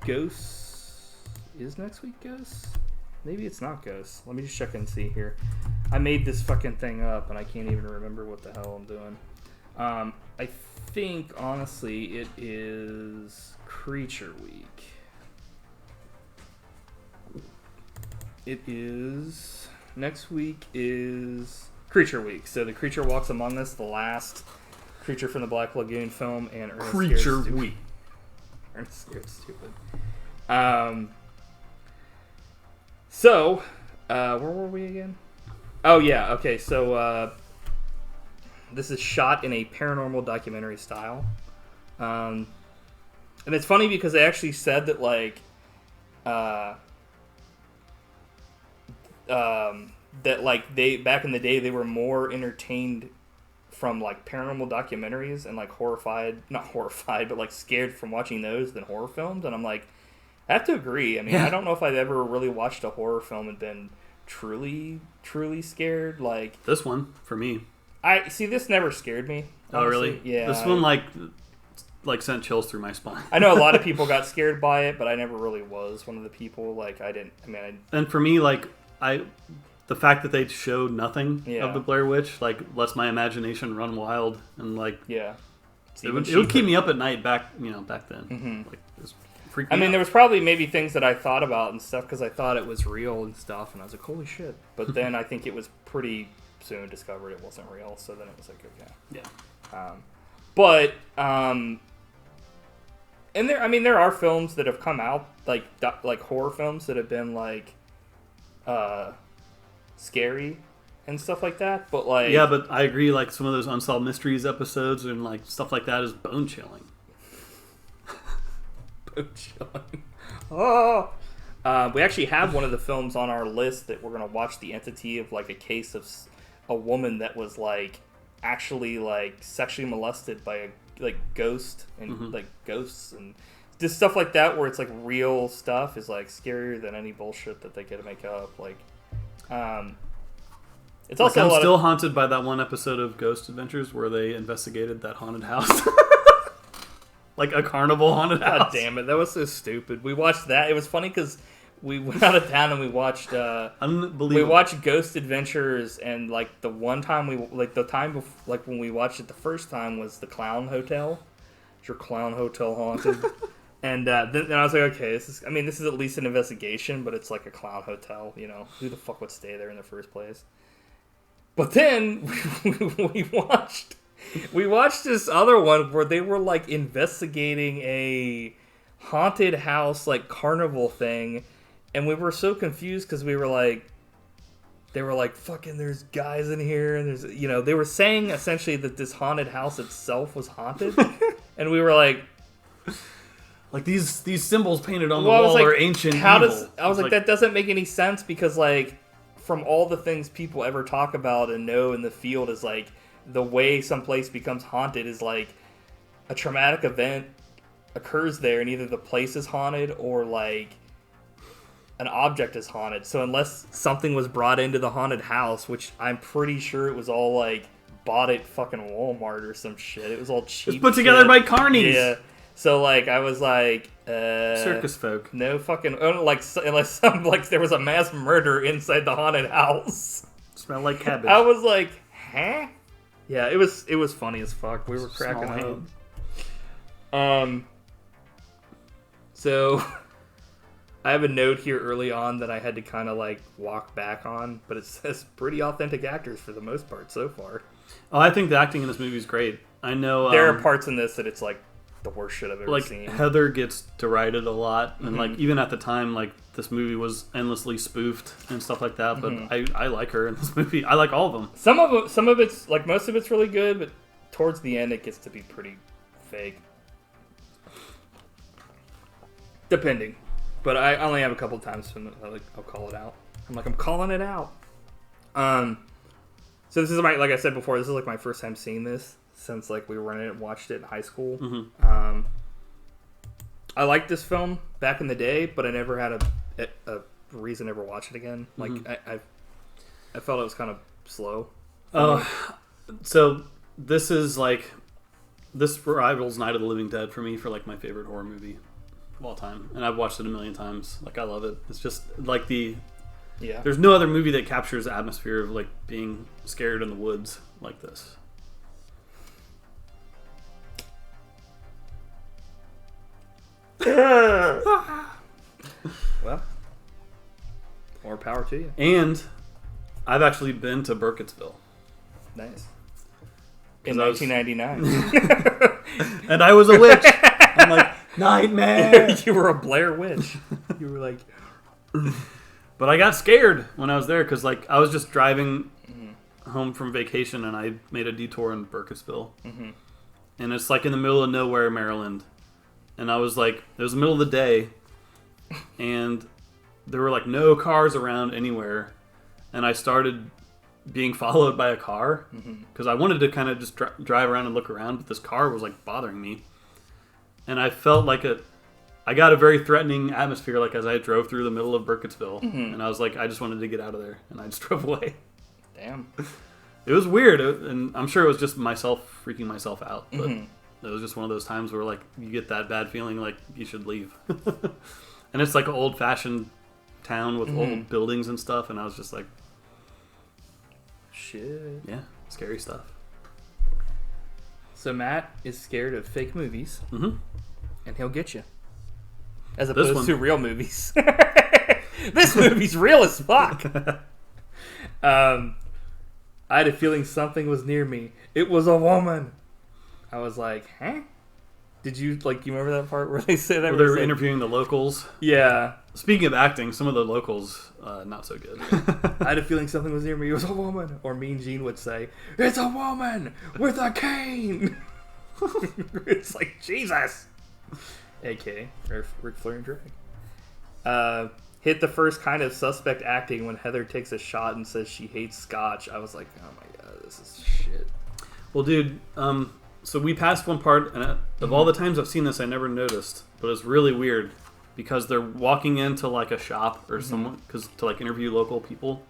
Ghosts. Is next week Ghosts? Maybe it's not Ghosts. Let me just check and see here. I made this fucking thing up and I can't even remember what the hell I'm doing. I think, honestly, it is Creature Week. It is... Next week is Creature Week. So the Creature Walks Among Us, the last Creature from the Black Lagoon film, and Ernest Creature Week. Ernest Scared Stupid. So, where were we again? Oh, yeah, okay, so, this is shot in a paranormal documentary style. And it's funny because they actually said that, like, that, like, they, back in the day, they were more entertained from, like, paranormal documentaries and, like, not horrified, but, like, scared from watching those than horror films. And I'm like, I have to agree. I mean, I don't know if I've ever really watched a horror film and been truly scared. Like, this one, for me. This never scared me, honestly. Oh, really? Yeah. This one, like sent chills through my spine. I know a lot of people got scared by it, but I never really was one of the people. Like, And for me, like, the fact that they showed nothing of the Blair Witch, like, lets my imagination run wild, and, like, it would keep me up at night back then. Mm-hmm. Like, it was freaking out. there was probably maybe things that I thought about and stuff because I thought it was real and stuff, and I was like, holy shit. But then I think it was pretty soon discovered it wasn't real, so then it was like, okay. Yeah. And there are films that have come out, like horror films that have been, like, scary and stuff like that, but, like... Yeah, but I agree, like, some of those Unsolved Mysteries episodes and, like, stuff like that is bone-chilling. Bone-chilling. Oh! We actually have one of the films on our list that we're going to watch, the entity of, like, a case of a woman that was, like, actually, like, sexually molested by a, like, ghost and, like, ghosts and just stuff like that where it's, like, real stuff is, like, scarier than any bullshit that they get to make up. Like, it's also I'm still haunted by that one episode of Ghost Adventures where they investigated that haunted house. Like a carnival haunted house. God damn it, that was so stupid. We watched that. It was funny because we went out of town and we watched Unbelievable. We watched Ghost Adventures, and, like, the one time when we watched it the first time was the Clown Hotel. Is your Clown Hotel haunted? And then I was like, okay, this is at least an investigation, but it's like a clown hotel, you know. Who the fuck would stay there in the first place? But then we watched this other one where they were like investigating a haunted house like carnival thing, and we were so confused because they were like fucking there's guys in here, and there's they were saying essentially that this haunted house itself was haunted, and we were like these symbols painted on the wall are ancient evil. I was like that doesn't make any sense, because like from all the things people ever talk about and know in the field is like the way some place becomes haunted is like a traumatic event occurs there, and either the place is haunted or like an object is haunted. So unless something was brought into the haunted house, which I'm pretty sure it was all like bought at fucking Walmart or some shit. It was all cheap. It's put together by carnies. Yeah. So like I was like circus folk. No fucking unless some like there was a mass murder inside the haunted house. Smelled like cabbage. I was like, huh? Yeah, it was funny as fuck. We were cracking up. So I have a note here early on that I had to kind of like walk back on, but it says pretty authentic actors for the most part so far. Oh, I think the acting in this movie is great. I know there are parts in this that it's like the worst shit I've ever seen. Heather gets derided a lot, and like even at the time, like this movie was endlessly spoofed and stuff like that. But I like her in this movie. I like all of them. Some of it's like most of it's really good, but towards the end it gets to be pretty fake, depending. But I only have a couple times when I'll call it out. I'm calling it out. So this is like I said before, this is like my first time seeing this since like we rented it and watched it in high school. I liked this film back in the day, but I never had a reason to ever watch it again. Like I felt it was kind of slow. So this is like this rivals Night of the Living Dead for me for like my favorite horror movie of all time, and I've watched it a million times. Like I love it. It's just like there's no other movie that captures the atmosphere of like being scared in the woods like this. Well, more power to you. And I've actually been to Burkittsville. Nice. In 1999. And I was a witch. I'm like, nightmare. You were a Blair witch. You were like... But I got scared when I was there because like I was just driving home from vacation and I made a detour in Burkittsville. And it's like in the middle of nowhere, Maryland. And I was like, it was the middle of the day and there were like no cars around anywhere. And I started being followed by a car because I wanted to kind of just drive around and look around, but this car was like bothering me. And I felt like I got a very threatening atmosphere like as I drove through the middle of Burkittsville. And I was like, I just wanted to get out of there. And I just drove away. Damn. It was weird. And I'm sure it was just myself freaking myself out. But it was just one of those times where like you get that bad feeling like you should leave. And it's like an old-fashioned town with old buildings and stuff. And I was just like, shit. Yeah, scary stuff. So Matt is scared of fake movies. And he'll get you. As opposed to real movies. This movie's real as fuck. I had a feeling something was near me. It was a woman. I was like, huh? Did you, like, you remember that part where they say that? Where they were interviewing the locals? Yeah. Speaking of acting, some of the locals, not so good. I had a feeling something was near me. It was a woman. Or Mean Gene would say, it's a woman with a cane. It's like, Jesus. A.K. Ric Flair and Drag. Hit the first kind of suspect acting when Heather takes a shot and says she hates scotch. I was like, oh my god, this is shit. Well, dude, so we passed one part, and of all the times I've seen this, I never noticed. But it's really weird because they're walking into like a shop or someone to like interview local people,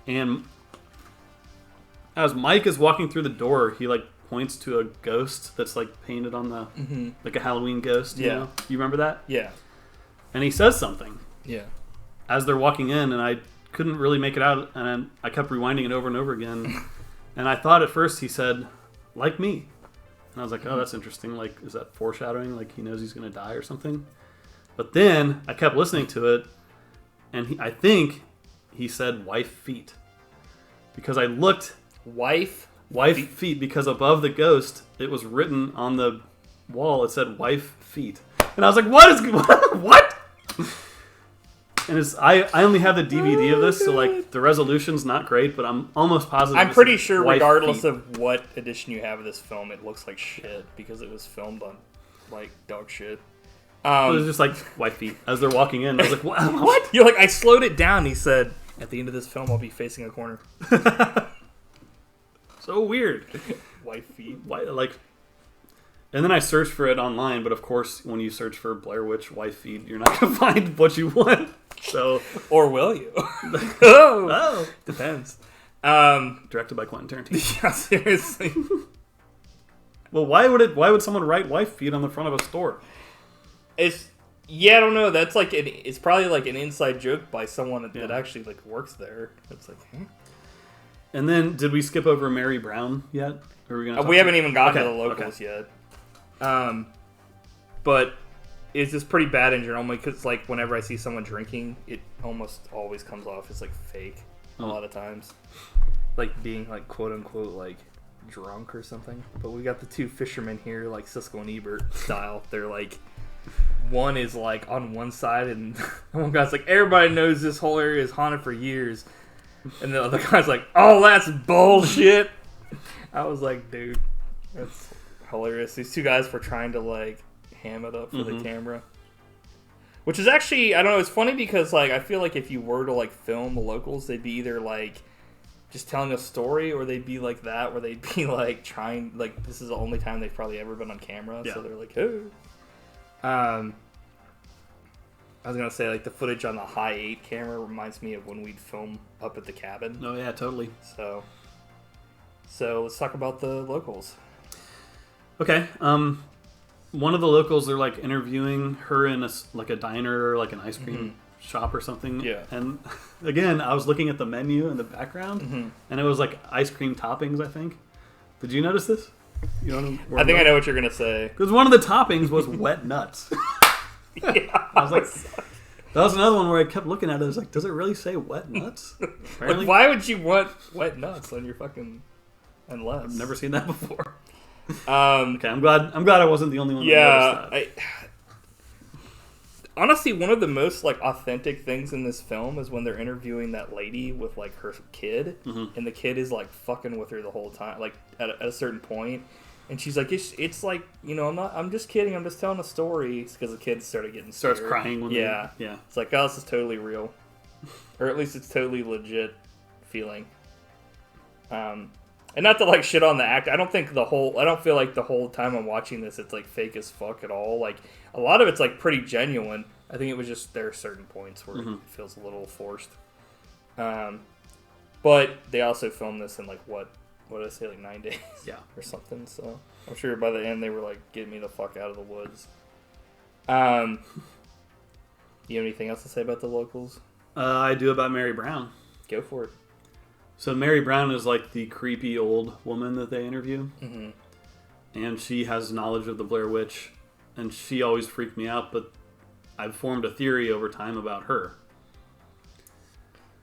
and as Mike is walking through the door, he like points to a ghost that's like painted on the like a Halloween ghost. You know? You remember that? Yeah. And he says something. Yeah. As they're walking in, and I couldn't really make it out, and I kept rewinding it over and over again. And I thought at first he said, like me. And I was like, oh, that's interesting. Like, is that foreshadowing? Like, he knows he's going to die or something? But then I kept listening to it, and I think he said wife feet. because I looked Wife feet because above the ghost it was written on the wall. It said wife feet, and I was like, what? And I only have the DVD of this, so like the resolution's not great, but I'm almost positive. I'm pretty sure, regardless feet. of what edition you have of this film, it looks like shit because it was filmed on like dog shit. It was just like wife feet as they're walking in. I was like, what? You're like, I slowed it down. He said, at the end of this film, I'll be facing a corner. So weird. Wife feet. And then I searched for it online, but of course, when you search for Blair Witch wife feet, you're not going to find what you want. So, or will you? Oh, depends. Directed by Quentin Tarantino. Yeah, seriously. Well, why would someone write wife feet on the front of a store? I don't know. That's like it's probably like an inside joke by someone that actually like works there. It's like, And then, did we skip over Mary Brown yet? Or are we gonna? We haven't even gotten to the locals yet. But it's just pretty bad in general because like whenever I see someone drinking, it almost always comes off as like fake a lot of times, like being like quote unquote like drunk or something. But we got the two fishermen here, like Siskel and Ebert style. They're like, one is like on one side, and one guy's like, everybody knows this whole area is haunted for years, and the other guy's like, oh, that's bullshit. I was like, dude, that's hilarious. These two guys were trying to like ham it up for the camera, which is actually, I don't know, it's funny because like I feel like if you were to like film the locals, they'd be either like just telling a story, or they'd be like that, where they'd be like trying, like this is the only time they've probably ever been on camera, so they're like, oh. I was gonna say like the footage on the high 8 camera reminds me of when we'd film up at the cabin. Oh yeah, totally. So let's talk about the locals. Okay. One of the locals, they're like interviewing her in a diner or like an ice cream shop or something. Yeah. And again, I was looking at the menu in the background, and it was like ice cream toppings, I think. Did you notice this? You know I think I know what you're gonna say. Because one of the toppings was wet nuts. Yeah. I was like, that was another one where I kept looking at it. I was like, does it really say wet nuts? Like, why would you want wet nuts on your fucking? Unless I've never seen that before. Okay, I'm glad I wasn't the only one. That noticed that. Honestly, one of the most like authentic things in this film is when they're interviewing that lady with like her kid, and the kid is like fucking with her the whole time, like at a certain point, and she's like, it's like, you know, I'm just kidding, I'm just telling a story, because the kid started getting scared. Starts crying when yeah. It's like, oh, this is totally real, or at least it's totally legit feeling. And not to like shit on the act. I don't feel like the whole time I'm watching this it's like fake as fuck at all. Like a lot of it's like pretty genuine. I think it was just there are certain points where it feels a little forced. But they also filmed this in like what did I say, like 9 days? Yeah. Or something. So I'm sure by the end they were like, get me the fuck out of the woods. You have anything else to say about the locals? I do, about Mary Brown. Go for it. So Mary Brown is like the creepy old woman that they interview. And she has knowledge of the Blair Witch. And she always freaked me out, but I've formed a theory over time about her.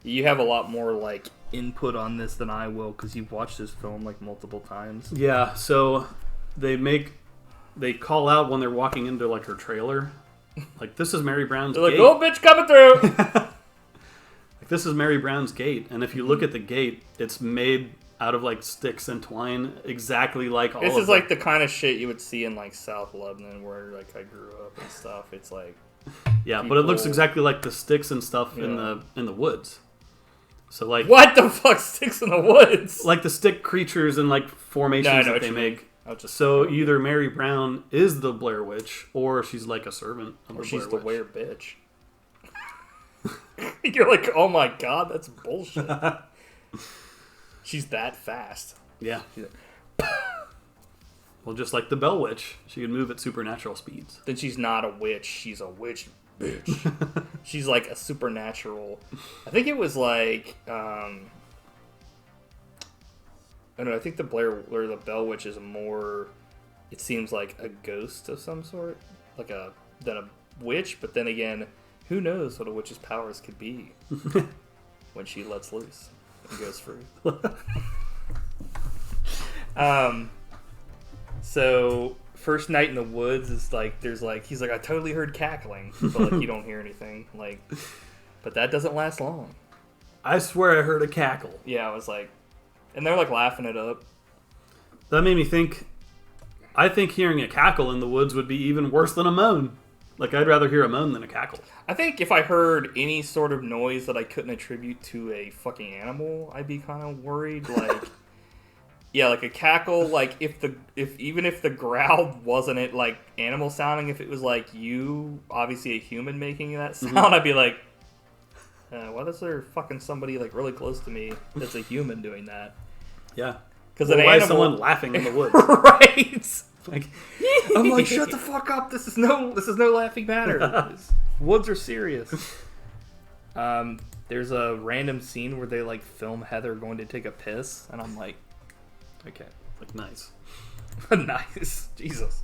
You have a lot more like input on this than I will, because you've watched this film like multiple times. Yeah, so they call out when they're walking into like her trailer. Like, this is Mary Brown's They're gate. like, oh, bitch coming through! This is Mary Brown's gate, and if you look at the gate, it's made out of like sticks and twine, exactly like all of them. This is like the kind of shit you would see in like South Lebanon, where like I grew up and stuff. It's like, yeah, but it looks exactly like the sticks and stuff in the woods. So like, what the fuck, sticks in the woods? Like the stick creatures and like formations that they make. So either Mary Brown is the Blair Witch, or she's like a servant of the Blair Witch. Or she's the were bitch. You're like, oh my god, that's bullshit. She's that fast. Yeah. Well, just like the Bell Witch, she can move at supernatural speeds. Then she's not a witch. She's a witch bitch. She's like a supernatural. I think it was like, I don't know. I think the Blair or the Bell Witch is more. It seems like a ghost of some sort, than a witch. But then again, who knows what a witch's powers could be when she lets loose? and goes free. So first night in the woods is like he's like I totally heard cackling, but like you don't hear anything. Like, but that doesn't last long. I swear I heard a cackle. Yeah, I was like, and they're like laughing it up. That made me think. I think hearing a cackle in the woods would be even worse than a moan. Like, I'd rather hear a moan than a cackle. I think if I heard any sort of noise that I couldn't attribute to a fucking animal, I'd be kind of worried. Like, yeah, like a cackle. Like, even if the growl wasn't it like animal sounding, if it was like you, obviously a human making that sound, I'd be like, why is there fucking somebody like really close to me that's a human doing that? Yeah. Because why is someone laughing in the woods? Right. Like, I'm like, shut the fuck up. This is no laughing matter. Woods are serious. There's a random scene where they like film Heather going to take a piss, and I'm like, okay, like nice. Nice. Jesus.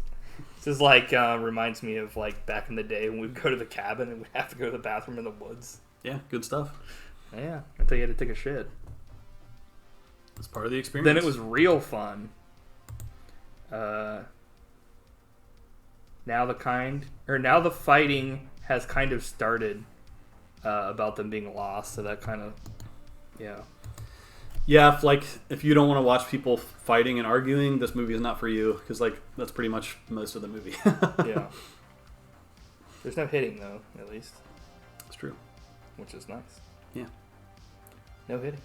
This is like reminds me of like back in the day when we'd go to the cabin and we'd have to go to the bathroom in the woods. Yeah, good stuff. Yeah, until you had to take a shit. It's part of the experience. Then it was real fun. Now the fighting has kind of started about them being lost, so that kind of, yeah. Yeah, if you don't want to watch people fighting and arguing, this movie is not for you, because like that's pretty much most of the movie. Yeah. There's no hitting though, at least. It's true. Which is nice. Yeah. No hitting.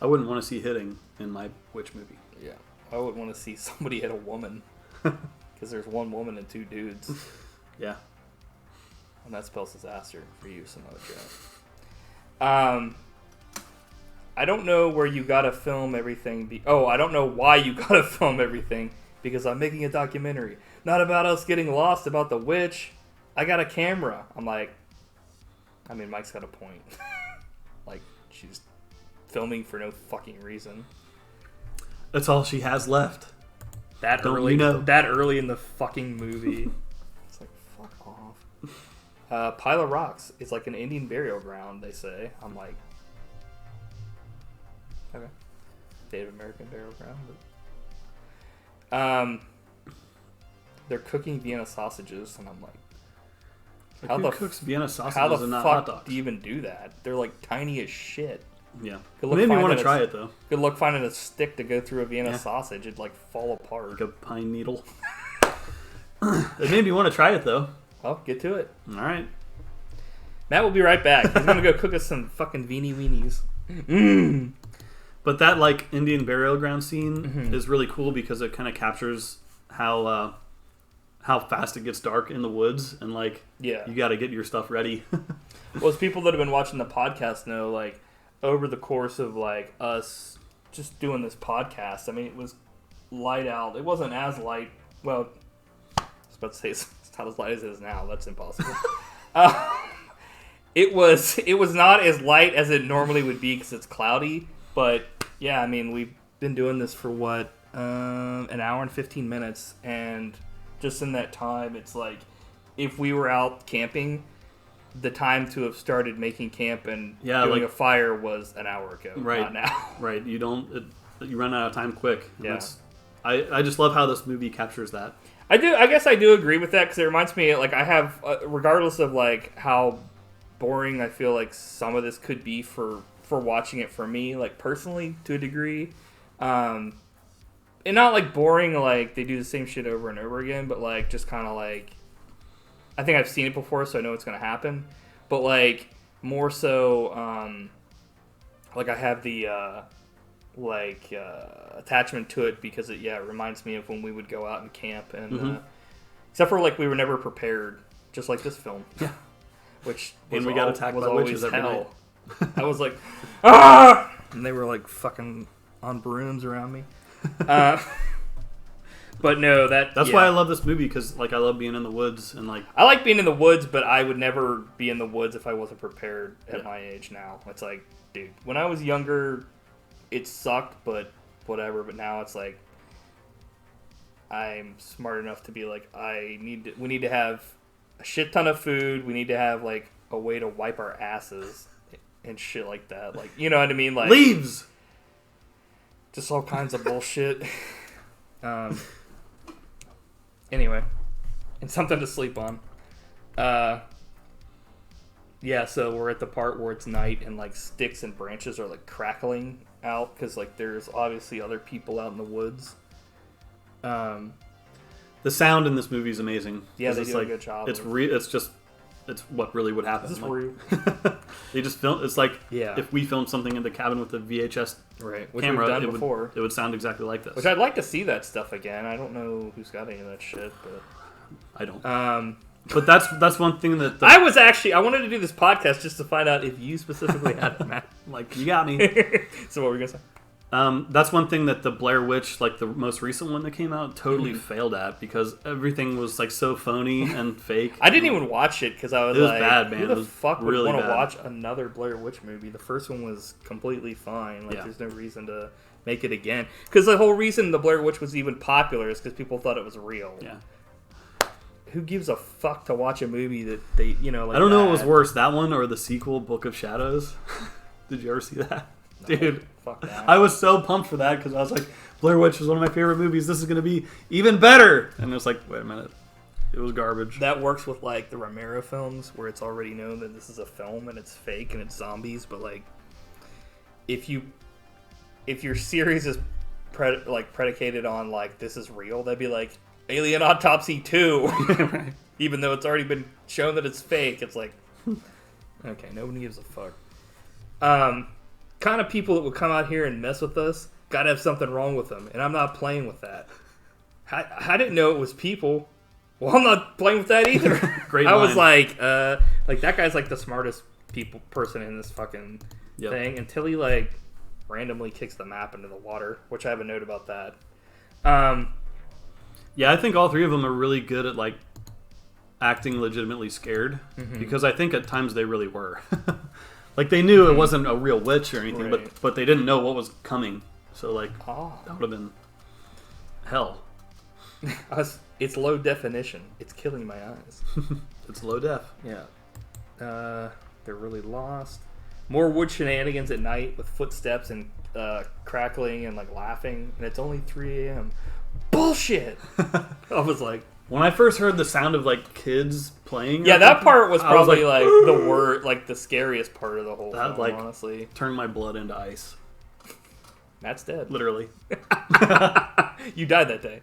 I wouldn't want to see hitting in my witch movie. Yeah. I would want to see somebody hit a woman. Because there's one woman and two dudes. Yeah. And that spells disaster for you, Samoa Joe. I don't know where you gotta film everything. I don't know why you gotta film everything. Because I'm making a documentary. Not about us getting lost, about the witch. I got a camera. I'm like, I mean, Mike's got a point. Like, she's filming for no fucking reason. That's all she has left. That early in the fucking movie. It's like, fuck off. Pile of Rocks. It's like an Indian burial ground, they say. I'm like, okay. Native American burial ground. But... they're cooking Vienna sausages, and I'm like, who cooks Vienna sausages how the and not hot fuck dogs? do you even do that? They're like tiny as shit. Yeah. Maybe you want to try it, though. Good luck finding a stick to go through a Vienna sausage. It'd like fall apart. Like a pine needle. It made me want to try it, though. Well, get to it. All right. Matt will be right back. He's going to go cook us some fucking Veenie Weenies. But that like Indian burial ground scene is really cool because it kind of captures how fast it gets dark in the woods, and like you got to get your stuff ready. Well, as people that have been watching the podcast know, like over the course of like us just doing this podcast, I mean, it was light out. It wasn't as light. Well, I was about to say it's not as light as it is now. That's impossible. It was not as light as it normally would be because it's cloudy. But yeah, I mean, we've been doing this for what, an hour and 15 minutes, and just in that time, it's like if we were out camping, the time to have started making camp and doing a fire was an hour ago, not now. Right, you run out of time quick. Yeah. I just love how this movie captures that. I guess I do agree with that because it reminds me, like, I have, regardless of like how boring I feel like some of this could be for watching it for me, like personally to a degree, and not like boring, like they do the same shit over and over again, but like just kind of like I think I've seen it before, so I know it's gonna happen. But like more so, like I have the attachment to it because it reminds me of when we would go out and camp, and except for like we were never prepared, just like this film. Yeah, which when we got attacked by witches every night. I was like, ah! And they were like fucking on brooms around me. But no, that's why I love this movie, because like I love being in the woods, and like I like being in the woods, but I would never be in the woods if I wasn't prepared at my age now. It's like, dude, when I was younger, it sucked, but whatever. But now it's like I'm smart enough to be like, we need to have a shit ton of food. We need to have like a way to wipe our asses and shit like that. Like, you know what I mean? Like leaves. Just all kinds of bullshit. Anyway, and something to sleep on. Yeah, so we're at the part where it's night and like sticks and branches are like crackling out because like there's obviously other people out in the woods. The sound in this movie is amazing. Yeah, they do a good job. It's it's what really would happen. Is this real? They just film. It's like Yeah. if we filmed something in the cabin with a VHS Which camera, we've done before. it would sound exactly like this. Which I'd like to see that stuff again. I don't know who's got any of that shit, but I don't. But that's one thing that I wanted to do this podcast just to find out if you specifically had it, Matt. like you got me. So what were we gonna say? That's one thing that the Blair Witch, like the most recent one that came out, totally failed at because everything was like so phony and fake. I didn't even watch it because I was, it was like, bad, man. who the fuck would really want to bad. watch another Blair Witch movie? The first one was completely fine. Like, there's no reason to make it again. Because the whole reason the Blair Witch was even popular is because people thought it was real. Yeah. Who gives a fuck to watch a movie that they, you know, like I don't know what was worse, that one or the sequel, Book of Shadows. Did you ever see that? No, dude? Fuck that. I was so pumped for that because I was like, Blair Witch was one of my favorite movies. This is going to be even better. And it was like, wait a minute. It was garbage. That works with, like, the Romero films where it's already known that this is a film and it's fake and it's zombies. But, like, if your series is predicated on, like, this is real, that'd be like Alien Autopsy 2. Right. Even though it's already been shown that it's fake, it's like, okay, nobody gives a fuck. Kind of people that would come out here and mess with us gotta have something wrong with them, and I'm not playing with that. I didn't know it was people. Well, I'm not playing with that either. Great I line. was like that guy's like the smartest person in this fucking thing until he like randomly kicks the map into the water, which I have a note about that. Yeah, I think all three of them are really good at like acting legitimately scared because I think at times they really were. Like they knew it wasn't a real witch or anything, but they didn't know what was coming. So like that would have been hell. It's low definition. It's killing my eyes. It's low def. Yeah. They're really lost. More wood shenanigans at night with footsteps and crackling and like laughing, and it's only 3 a.m. Bullshit. I was like, when I first heard the sound of like kids playing, that part was probably like the word, like the scariest part of the whole that film, like honestly. turned my blood into ice. Matt's dead. Literally. You died that day.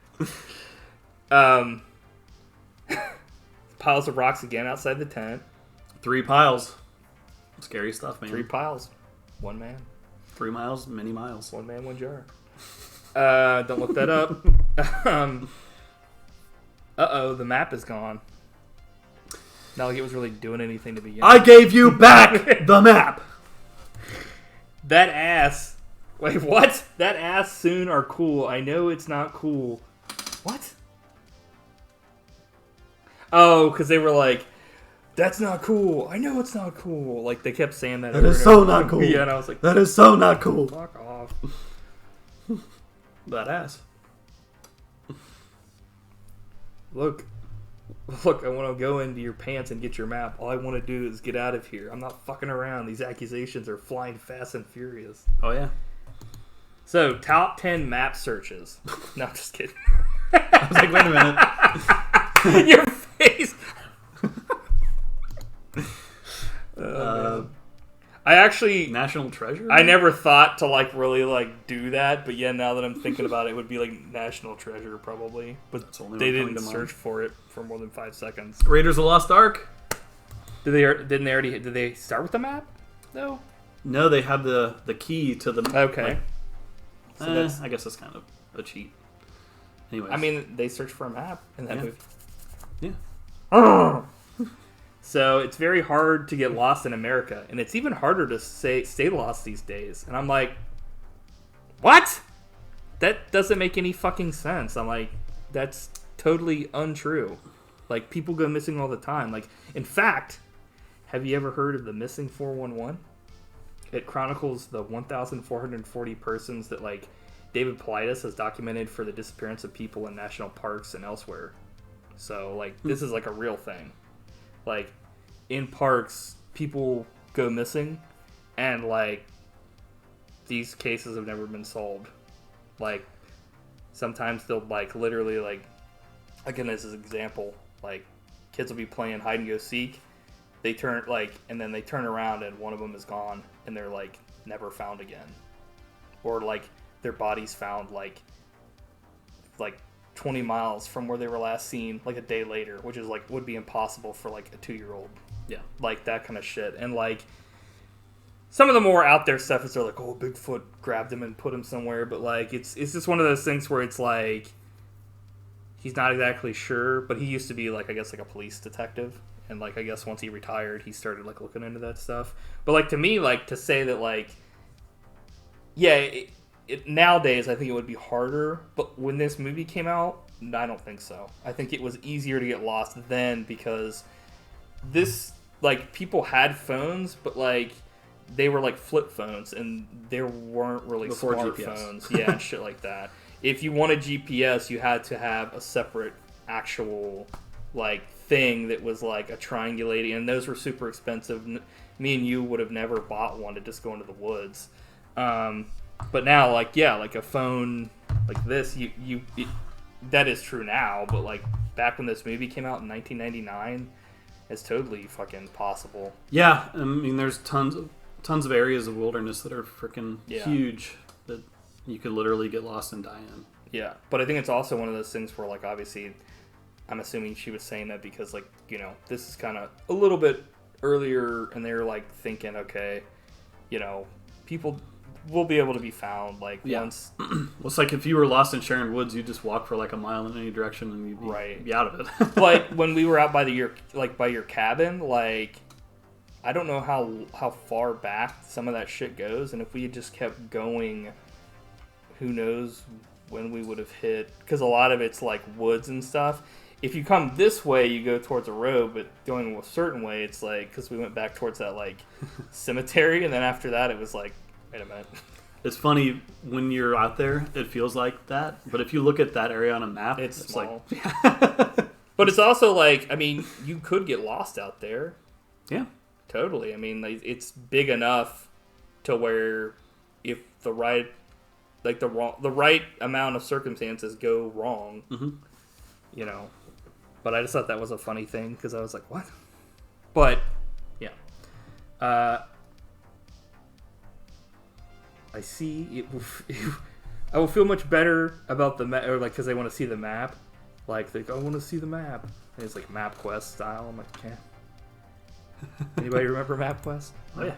Piles of rocks again outside the tent. 3 piles. Scary stuff, man. 3 piles. 1 man. 3 miles, many miles. 1 man, 1 jar. Don't look that up. The map is gone. Not like it was really doing anything to begin with. I gave you back the map! That ass. Wait, what? That ass soon are cool. I know it's not cool. What? Oh, because they were like, that's not cool. I know it's not cool. Like, they kept saying that. That is so not cool. Yeah, and I was like, that is so not cool. Fuck off. That ass. Look, I want to go into your pants and get your map. All I want to do is get out of here. I'm not fucking around. These accusations are flying fast and furious. Oh, yeah. So, top 10 map searches. No, I'm just kidding. I was like, wait a minute. Your face. I actually National Treasure? I never thought to like really like do that, but yeah, now that I'm thinking about it, it would be like National Treasure probably. But they didn't search for it for more than 5 seconds. Raiders of the Lost Ark? Did they start with the map? No. No, they had the key to the Okay. Like, so I guess that's kind of a cheat. Anyways. I mean, they searched for a map in that movie. Yeah. So it's very hard to get lost in America, and it's even harder to stay lost these days. And I'm like, what? That doesn't make any fucking sense. I'm like, that's totally untrue. Like, people go missing all the time. Like, in fact, have you ever heard of the Missing 411? It chronicles the 1,440 persons that, like, David Paulides has documented for the disappearance of people in national parks and elsewhere. So, like, this is, like, a real thing. Like, in parks, people go missing, And, like, these cases have never been solved. Like, sometimes they'll, like, literally, like, again, as an example, like, kids will be playing hide and go seek. They turn, like, and then they turn around and one of them is gone and they're, like, never found again. Or, like, their body's found, like 20 miles from where they were last seen, like, a day later, which is, like, would be impossible for, like, a 2-year-old. Yeah. Like, that kind of shit. And, like, some of the more out there stuff is they're like, oh, Bigfoot grabbed him and put him somewhere. But, like, it's just one of those things where it's, like, he's not exactly sure, but he used to be, like, I guess, like, a police detective. And, like, I guess once he retired, he started, like, looking into that stuff. But, like, to me, like, to say that, like, yeah, nowadays, I think it would be harder, but when this movie came out, I don't think so. I think it was easier to get lost then because this, like, people had phones, but, like, they were, like, flip phones, and there weren't really before smartphones. Yeah, and shit like that. If you wanted GPS, you had to have a separate actual, like, thing that was, like, a triangulating, and those were super expensive. Me and you would have never bought one to just go into the woods. But now, like, yeah, like a phone like this, that is true now, but, like, back when this movie came out in 1999, it's totally fucking possible. Yeah, I mean, there's tons of areas of wilderness that are freaking huge that you could literally get lost and die in. Yeah, but I think it's also one of those things where, like, obviously, I'm assuming she was saying that because, like, you know, this is kind of a little bit earlier, and they're, like, thinking, okay, you know, people will be able to be found, like, once. Well, it's like if you were lost in Sharon Woods, you'd just walk for, like, a mile in any direction, and you'd be out of it. Like, when we were out by your cabin, like, I don't know how far back some of that shit goes, and if we had just kept going, who knows when we would have hit, because a lot of it's, like, woods and stuff. If you come this way, you go towards a road, but going a certain way, it's like, because we went back towards that, like, cemetery, and then after that, it was like, wait a minute. It's funny, when you're out there, it feels like that, but if you look at that area on a map, it's small. Like... But it's also like, I mean, you could get lost out there. Yeah. Totally. I mean, like, it's big enough to where if the right, like, the right amount of circumstances go wrong, you know. But I just thought that was a funny thing, because I was like, what? But, yeah. I see. I will feel much better about the map, or, like, because they want to see the map. Like, they go, I want to see the map. And it's like MapQuest style. I'm like, yeah. Anybody remember MapQuest? Oh, yeah.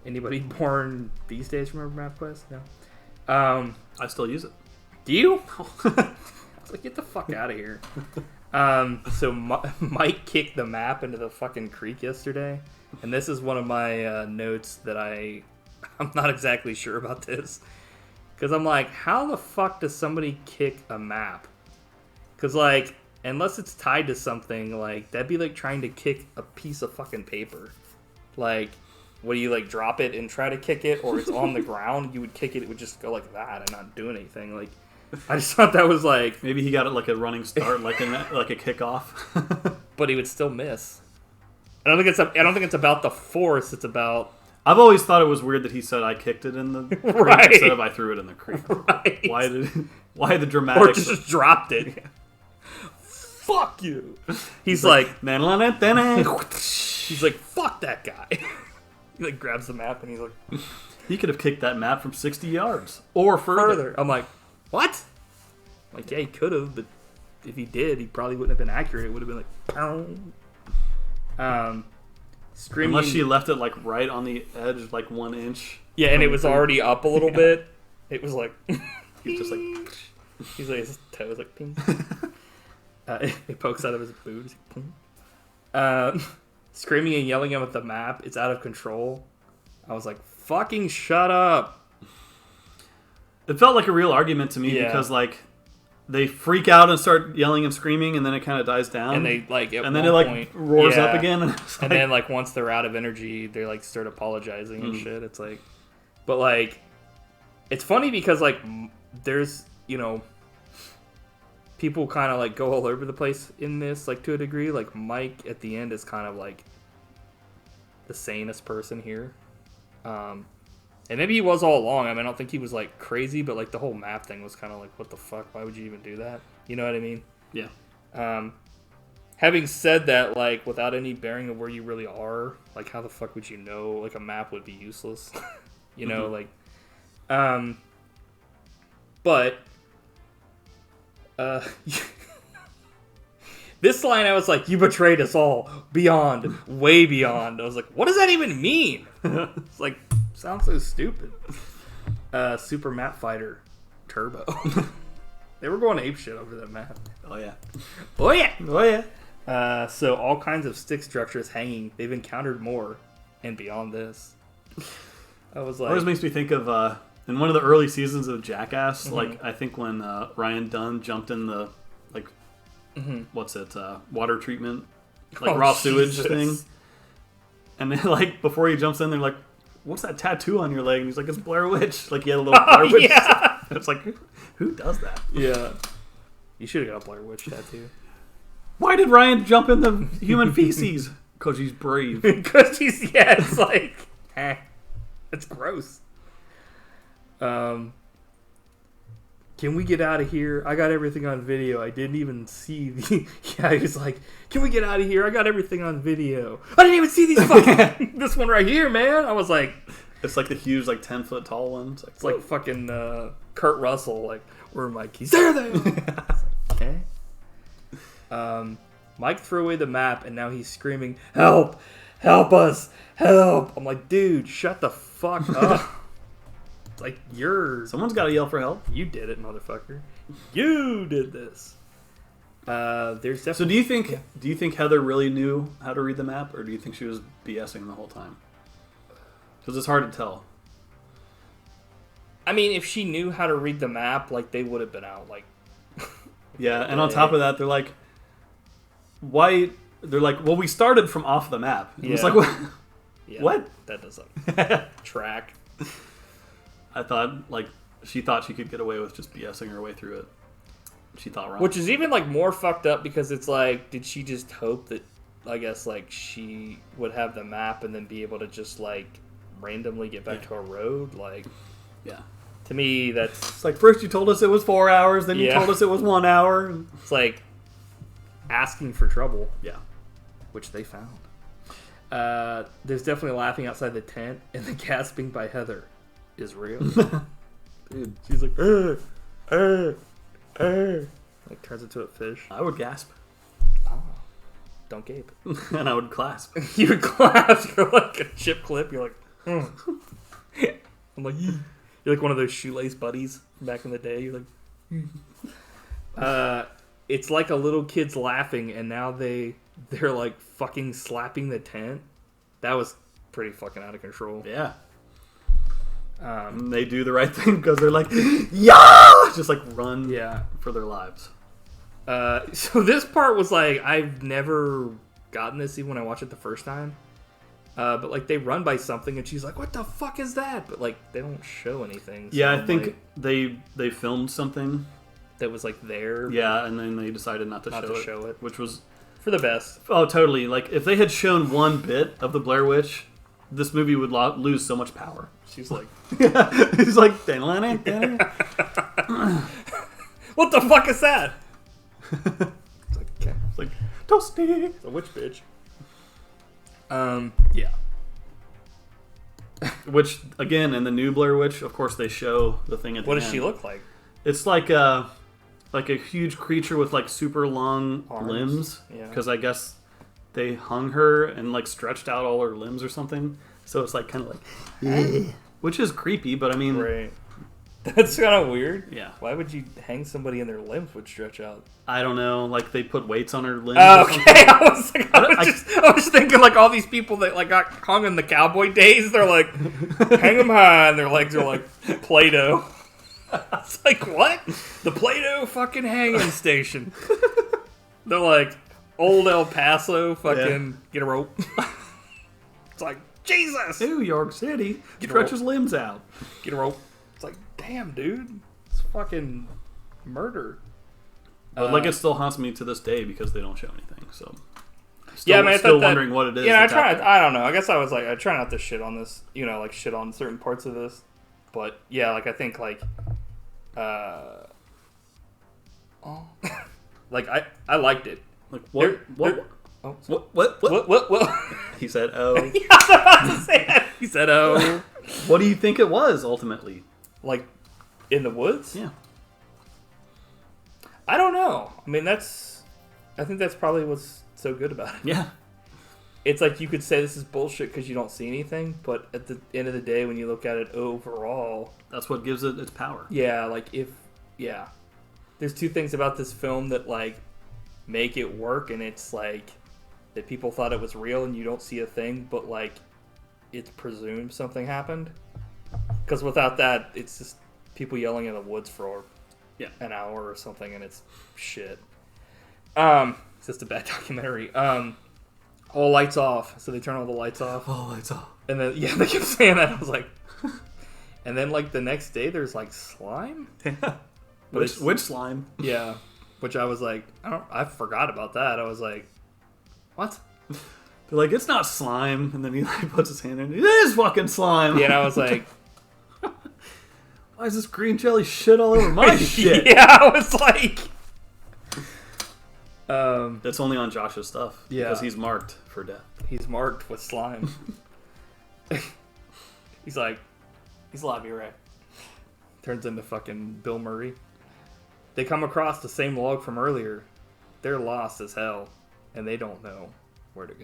Anybody born these days remember MapQuest? No. I still use it. Do you? I was like, get the fuck out of here. So Mike kicked the map into the fucking creek yesterday, and this is one of my notes that I'm not exactly sure about this, because I'm like, how the fuck does somebody kick a map? Because, like, unless it's tied to something, like, that'd be like trying to kick a piece of fucking paper. Like, what do you, like, drop it and try to kick it, or it's on the ground, you would kick it, it would just go like that and not do anything. Like, I just thought that was like... Maybe he got it like a running start, like a kickoff. But he would still miss. I don't think it's about the force, it's about... I've always thought it was weird that he said I kicked it in the creek instead of I threw it in the creek. Right. Why the dramatic... Or just dropped it. Fuck you. He's like... He's like, fuck that guy. He, like, grabs the map and he's like... He could have kicked that map from 60 yards. Or further. I'm like, what? I'm like, yeah, he could have, but if he did, he probably wouldn't have been accurate. It would have been like, pound. Screaming. Unless she left it, like, right on the edge, like 1 inch. Yeah, and it was already up a little bit. It was like... He's just like... He's like, his toe is like, ping. It pokes out of his boot. He's like, ping. Screaming and yelling at the map. It's out of control. I was like, fucking shut up. It felt like a real argument to me because, like, they freak out and start yelling and screaming, and then it kind of dies down. And they, like, at and then one it, like, point, roars up again. And then, like, once they're out of energy, they, like, start apologizing and shit. It's like... But, like... It's funny because, like, there's, you know... People kind of, like, go all over the place in this, like, to a degree. Like, Mike, at the end, is kind of, like, the sanest person here. And maybe he was all along. I mean, I don't think he was, like, crazy, but, like, the whole map thing was kind of like, what the fuck? Why would you even do that? You know what I mean? Yeah. Having said that, like, without any bearing of where you really are, like, how the fuck would you know? Like, a map would be useless. You know, like, but, this line, I was like, you betrayed us all. Beyond. Way beyond. I was like, what does that even mean? It's like, sounds so stupid. Super Map Fighter Turbo. They were going apeshit over that map. Oh, yeah. Oh, yeah. Oh, yeah. So all kinds of stick structures hanging. They've encountered more. And beyond this. I was like... It always makes me think of, in one of the early seasons of Jackass, like, I think when Ryan Dunn jumped in the, like, water treatment, like, raw sewage thing. And then, like, before he jumps in, they're like, what's that tattoo on your leg? And he's like, it's Blair Witch. Like, he had a little Blair Witch. Yeah. It's like, who does that? Yeah. You should have got a Blair Witch tattoo. Why did Ryan jump in the human feces? Because he's brave. Because he's, yeah, it's like, it's gross. Can we get out of here? I got everything on video. I didn't even see the... Yeah, he was like, can we get out of here? I got everything on video. I didn't even see these fucking... this one right here, man. I was like... It's like the huge, like, 10-foot tall one. It's like fucking Kurt Russell. Like, where are my keys? There they are! Okay. Mike threw away the map, and now he's screaming, help! Help us! Help! I'm like, dude, shut the fuck up. Like, someone's got to yell for help. You did it, motherfucker. You did this. There's definitely... So do you think Heather really knew how to read the map, or do you think she was BSing the whole time? Because it's hard to tell. I mean, if she knew how to read the map, like, they would have been out, like... Yeah, and on top of that, they're like, why... They're like, well, we started from off the map. And it's like, what? Yeah, what? That doesn't track. I thought, like, she thought she could get away with just BSing her way through it. She thought wrong. Which is even, like, more fucked up because it's like, did she just hope that, I guess, like, she would have the map and then be able to just, like, randomly get back to a road? Like, yeah. To me, that's... It's like, first you told us it was 4 hours, then you told us it was 1 hour. It's like asking for trouble. Yeah. Which they found. There's definitely laughing outside the tent, and the gasping by Heather is real. Dude, she's like, like turns into a fish. I would gasp. Oh, don't gape. And I would clasp. You would clasp. You're like a chip clip. You're like, I'm like, you're like one of those shoelace buddies back in the day. You're like, it's like a little kid's laughing, and now they're like fucking slapping the tent. That was pretty fucking out of control. Yeah. And they do the right thing because they're like, yeah, just like run for their lives. So this part was like, I've never gotten this even when I watched it the first time. But like they run by something and she's like, what the fuck is that? But like they don't show anything. So yeah, I think like, they filmed something that was like there. Yeah, and then they decided not to show it, which was for the best. Oh, totally. Like if they had shown one bit of the Blair Witch, this movie would lose so much power. She's like, he's like, what the fuck is that? It's like, okay. It's like, toasty. It's a witch bitch. Yeah. Which again, in the new Blair Witch, of course, they show the thing at the end. What does she look like? It's like a huge creature with like super long arms. Limbs. Yeah. Because I guess they hung her and like stretched out all her limbs or something. So it's like kind of like, which is creepy, but I mean, right. That's kind of weird. Yeah. Why would you hang somebody and their limbs would stretch out? I don't know. Like they put weights on her limbs. Oh, okay. I was thinking like all these people that like got hung in the cowboy days. They're like hang them high, and their legs are like Play-Doh. It's like what? The Play-Doh fucking hanging station. They're like old El Paso. Fucking get a rope. It's like Jesus. New York City. Stretch his limbs out. Get a rope. It's like, damn, dude. It's fucking murder. But like it still haunts me to this day because they don't show anything. So Still, I still wondering what it is. Yeah, I don't know. I guess I was like, I try not to shit on this, like shit on certain parts of this. But yeah, like I think like, like I liked it. Like what? Oh, what? He said, "Oh." I was about to say that. He said, "Oh." What do you think it was ultimately? Like in the woods? Yeah. I don't know. I mean, I think that's probably what's so good about it. Yeah. It's like you could say this is bullshit because you don't see anything, but at the end of the day, when you look at it overall, that's what gives it its power. Yeah, like there's two things about this film that like make it work, and it's like that people thought it was real and you don't see a thing, but like it's presumed something happened. Because without that, it's just people yelling in the woods for an hour or something, and it's shit. It's just a bad documentary. All lights off. So they turn all the lights off. All lights off. And then, they kept saying that. I was like... And then, like, the next day, there's, like, slime? Yeah. Which slime? Yeah. Which I was like... I forgot about that. I was like... What? They're like, it's not slime. And then he, like, puts his hand in it. It is fucking slime. Yeah, and I was like... Why is this green jelly shit all over my shit? Yeah, I was like... That's only on Josh's stuff. Yeah. Because he's marked for death. He's marked with slime. He's like, he's Lobby Ray. Turns into fucking Bill Murray. They come across the same log from earlier. They're lost as hell. And they don't know where to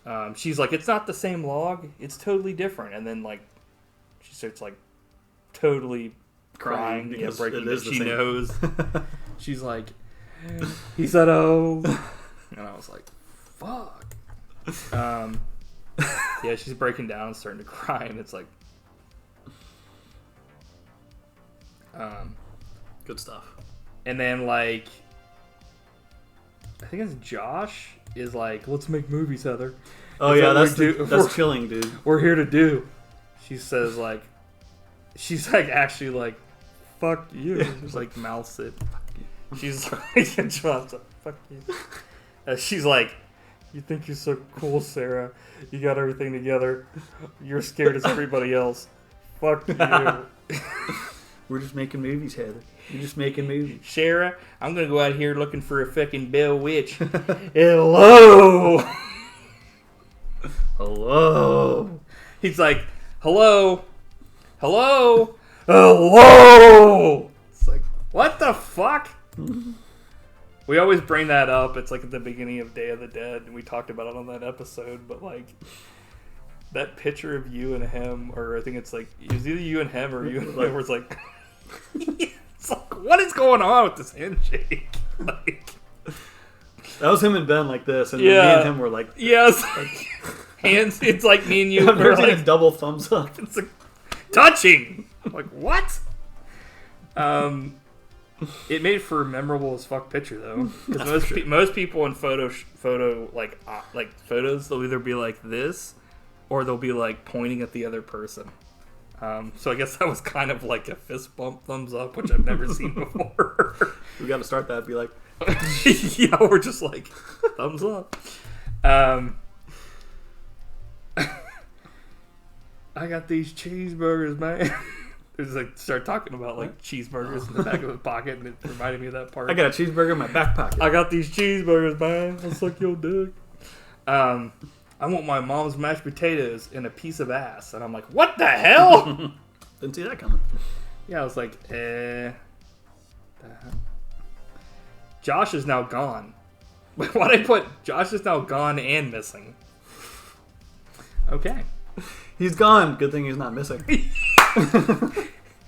go. She's like, it's not the same log. It's totally different. And then, like, she starts, like, totally crying. Because breaking it is that she same. knows. She's like... He said, "Oh," and I was like, "Fuck." Yeah, she's breaking down and starting to cry, and it's like, good stuff. And then like, I think it's Josh is like, "Let's make movies, Heather." Oh yeah, that's chilling, dude. We're here to do. She says like, she's like actually like, "Fuck you." She's like mouths it. She's like, fuck you. She's like, you think you're so cool, Sarah. You got everything together. You're scared as everybody else. Fuck you. We're just making movies, Heather. You're just making movies. Sarah, I'm going to go out here looking for a fucking Bell Witch. Hello. Hello. He's like, hello. Hello. Hello. It's like, what the fuck? We always bring that up. It's like at the beginning of Day of the Dead, and we talked about it on that episode. But like that picture of you and him, or I think it's like either you and him or you and him, where it's like, it's like, what is going on with this handshake? Like, that was him and Ben like this, and then me and him were like, yes, like, hands. It's like me and you. I've never seen a double thumbs up. It's like touching. I'm like, what? It made for a memorable as fuck picture though, because most people in photo like photos, they'll either be like this, or they'll be like pointing at the other person. So I guess that was kind of like a fist bump, thumbs up, which I've never seen before. We got to start that. Be like, yeah, we're just like thumbs up. I got these cheeseburgers, man. It was like start talking about like cheeseburgers in the back of his pocket, and it reminded me of that part. I got a cheeseburger in my back pocket. I got these cheeseburgers, man. Let's suck your dick. I want my mom's mashed potatoes and a piece of ass, and I'm like, what the hell? Didn't see that coming. Yeah, I was like, Josh is now gone. Why'd I put Josh is now gone and missing? Okay. He's gone. Good thing he's not missing.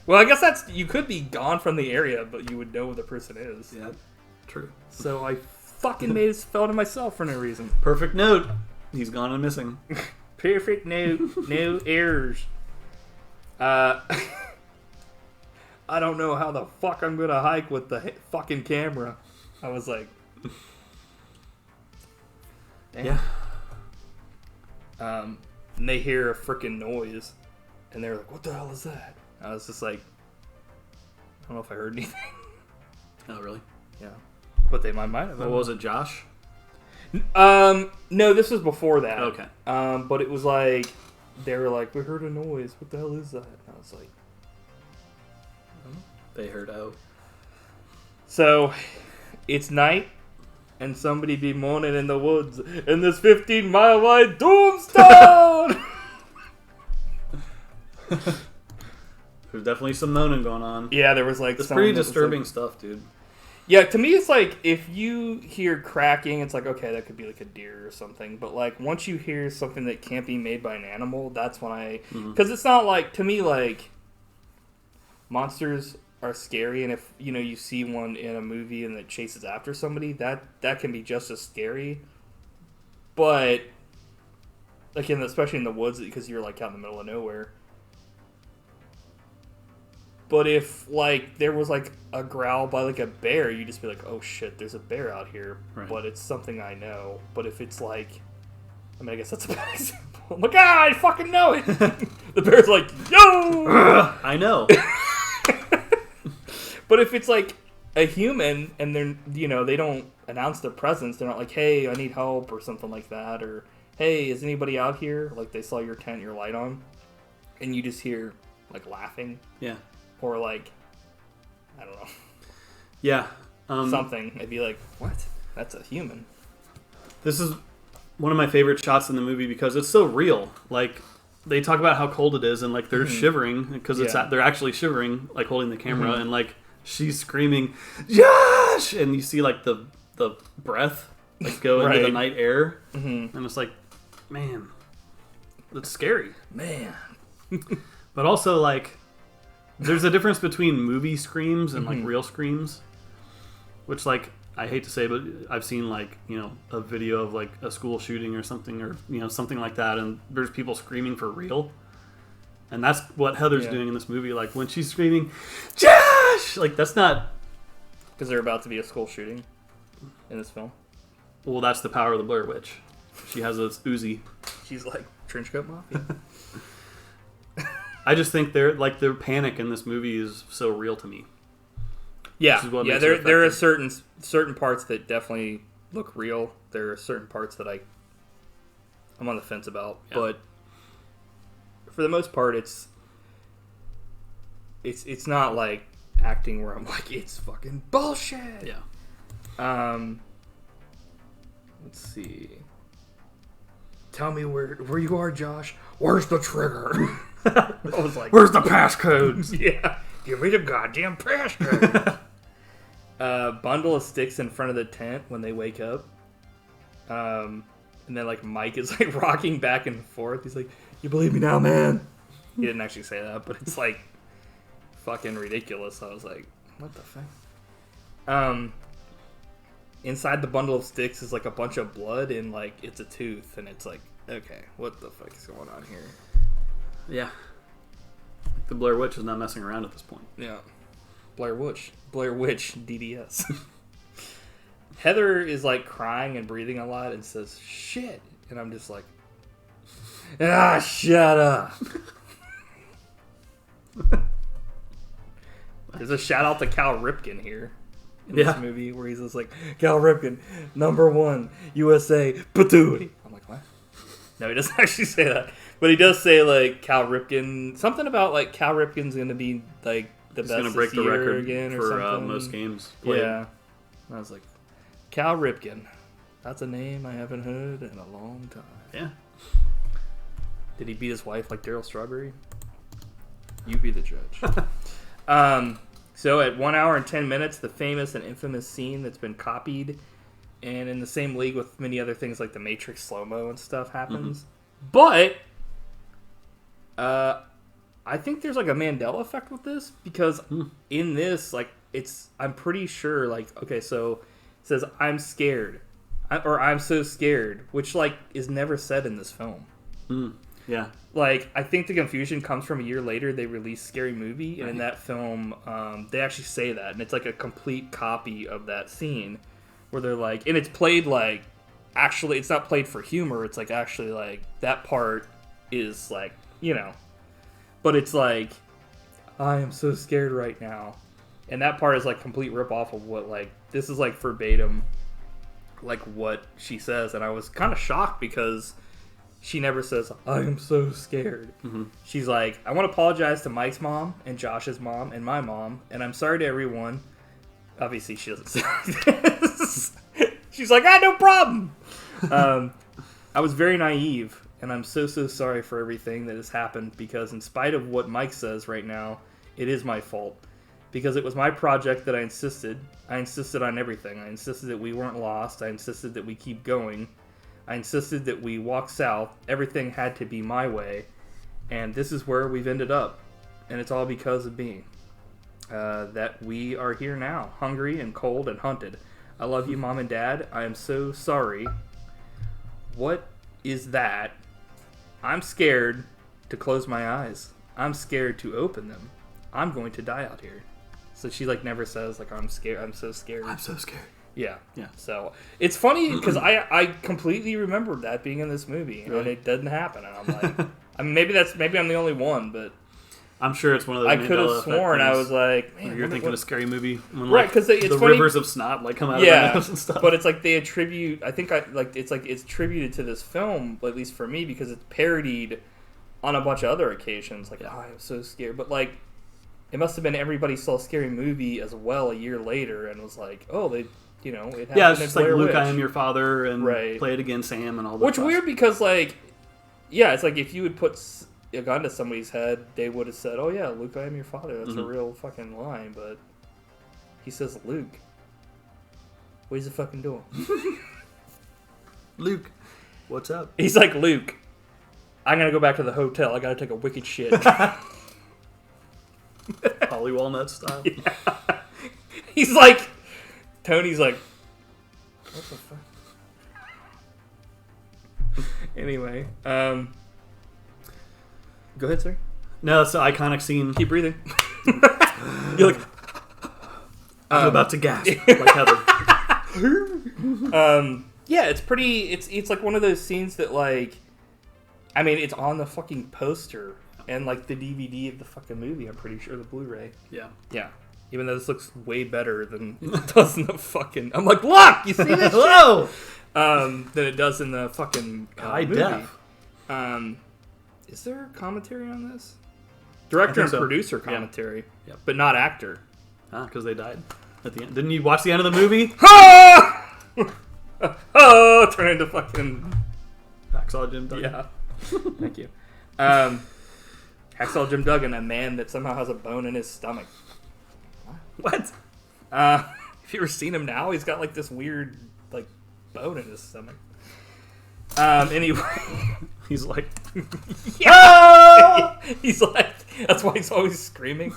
Well, I guess you could be gone from the area, but you would know who the person is. Yeah, true. So I fucking made it spell to myself for no reason. Perfect note. He's gone and missing. Perfect note. No errors. I don't know how the fuck I'm gonna hike with the fucking camera. I was like, damn. Yeah. And they hear a freaking noise, and they're like, what the hell is that? I was just like, I don't know if I heard anything. Oh, really? Yeah. But they might have. What was it, Josh? No, this was before that. Okay. But it was like, they were like, we heard a noise. What the hell is that? And I was like, They heard So, it's night, and somebody be moaning in the woods in this 15-mile wide doomstone! There's definitely some moaning going on. Yeah, there was like... It's pretty disturbing stuff, dude. Yeah, to me it's like, if you hear cracking, it's like, okay, that could be like a deer or something. But like, once you hear something that can't be made by an animal, that's when I... Because it's not like, to me, like, monsters are scary, and if, you know, you see one in a movie and it chases after somebody, that can be just as scary. But, like, especially in the woods, because you're, like, out in the middle of nowhere. But if, like, there was, like, a growl by, like, a bear, you'd just be like, oh, shit, there's a bear out here. Right. But it's something I know. But if it's, like... I mean, I guess that's a bad example. I'm like, I fucking know it! The bear's like, yo! I know. But if it's, like, a human, and they're, you know, they don't announce their presence, they're not like, hey, I need help, or something like that, or, hey, is anybody out here? Like, they saw your tent, your light on, and you just hear, like, laughing. Yeah. Or, like, I don't know. Yeah. Something. It'd be like, what? That's a human. This is one of my favorite shots in the movie because it's so real. Like, they talk about how cold it is, and, like, they're shivering, because they're actually shivering, like, holding the camera, and, like, she's screaming, Josh! And you see, like, the breath, like, go into the night air. And it's like, man, that's scary. Man. But also, like, there's a difference between movie screams and, like, real screams. Which, like, I hate to say, but I've seen, like, you know, a video of, like, a school shooting or something, or, you know, something like that, and there's people screaming for real. And that's what Heather's doing in this movie. Like, when she's screaming, Josh! Like, that's not... Because they're about to be a school shooting in this film. Well, that's the power of the Blair Witch. She has this Uzi. She's like, trench coat mafia. I just think their panic in this movie is so real to me. Yeah, there are certain parts that definitely look real. There are certain parts that I'm on the fence about, but for the most part, it's not like acting where I'm like, it's fucking bullshit. Yeah. Let's see. Tell me where you are, Josh. Where's the trigger? I was like, where's the passcodes? Yeah. Give me the goddamn passcode. Bundle of sticks in front of the tent when they wake up. And then, like, Mike is, like, rocking back and forth. He's like, you believe me now, man? He didn't actually say that, but it's, like, fucking ridiculous. I was like, what the fuck? Inside the bundle of sticks is, like, a bunch of blood, and, like, it's a tooth. And it's like, okay, what the fuck is going on here? Yeah. The Blair Witch is not messing around at this point. Yeah. Blair Witch, DDS. Heather is, like, crying and breathing a lot and says, shit. And I'm just like, shut up. There's a shout out to Cal Ripken here in this movie where he's just like, Cal Ripken, #1, USA, patooey. I'm like, what? No, he doesn't actually say that. But he does say, like, Cal Ripken, something about, like, Cal Ripken's going to be, like, the best going to break the record again for or something. most games played. Yeah. And I was like, Cal Ripken. That's a name I haven't heard in a long time. Yeah. Did he beat his wife like Daryl Strawberry? You be the judge. So at 1 hour and 10 minutes, the famous and infamous scene that's been copied and in the same league with many other things like the Matrix slow-mo and stuff happens. But I think there's like a Mandela effect with this because in this, like, I'm pretty sure, like, okay, so it says, I'm scared. Or I'm so scared, which, like, is never said in this film. Yeah. Like, I think the confusion comes from a year later, they released Scary Movie, and in that film, they actually say that, and it's like a complete copy of that scene, where they're like, and it's played like, actually, it's not played for humor, it's like, actually, like, that part is like, you know, but it's like, I am so scared right now, and that part is like complete rip-off of what, like, this is like verbatim like what she says, and I was kind of shocked because she never says, I am so scared. Mm-hmm. She's like, I want to apologize to Mike's mom and Josh's mom and my mom, and I'm sorry to everyone. Obviously, she doesn't say this. She's like, no problem. I was very naive, and I'm so sorry for everything that has happened, because in spite of what Mike says right now, it is my fault. Because it was my project that I insisted on everything. I insisted that we weren't lost. I insisted that we keep going. I insisted that we walk south. Everything had to be my way. And this is where we've ended up. And it's all because of me. That we are here now, hungry and cold and hunted. I love you, Mom and Dad. I am so sorry. What is that? I'm scared to close my eyes. I'm scared to open them. I'm going to die out here. So she like never says like I'm scared. I'm so scared. I'm so scared. Yeah. Yeah. So it's funny because I completely remembered that being in this movie, and it doesn't happen. And I'm like, I mean, maybe I'm the only one, but I'm sure it's one of those. I could have sworn I was like, man, you're thinking of a scary movie when right? Because it's the funny, rivers of snot like come out of their nose and stuff. But it's like they attribute. I think it's attributed to this film, at least for me, because it's parodied on a bunch of other occasions. Like, oh, I'm so scared, but like. It must have been everybody saw Scary Movie as well a year later and was like, oh, they, it happened. Yeah, it's just like Blair Luke, Witch. I Am Your Father, and right. Play It Again, Sam, and all that. Which weird because, like, yeah, it's like if you would put a gun to somebody's head, they would have said, oh, yeah, Luke, I Am Your Father. That's a real fucking line, but he says, Luke, what is he fucking doing? Luke, what's up? He's like, Luke, I'm going to go back to the hotel. I got to take a wicked shit. Holly Walnut style. Yeah. He's like, Tony's like, what the fuck? Anyway, go ahead, sir. No, it's an iconic scene. Keep breathing. You're like, I'm about to gasp like Heather. Yeah, it's pretty. It's like one of those scenes that like, I mean, it's on the fucking poster. And, like, the DVD of the fucking movie, I'm pretty sure, the Blu-ray. Yeah. Yeah. Even though this looks way better than it does in the fucking... I'm like, look! You see this Hello! Than it does in the fucking high movie. def. Is there commentary on this? Director and producer commentary. Yeah. But not actor. Because they died at the end. Didn't you watch the end of the movie? Oh! Turn into fucking... Hacksaw Jim Duggan. Yeah. Thank you. Hacksaw Jim Duggan, a man that somehow has a bone in his stomach. What? Have you ever seen him now? He's got like this weird like bone in his stomach. Anyway, he's like, yeah. He's like, that's why he's always screaming.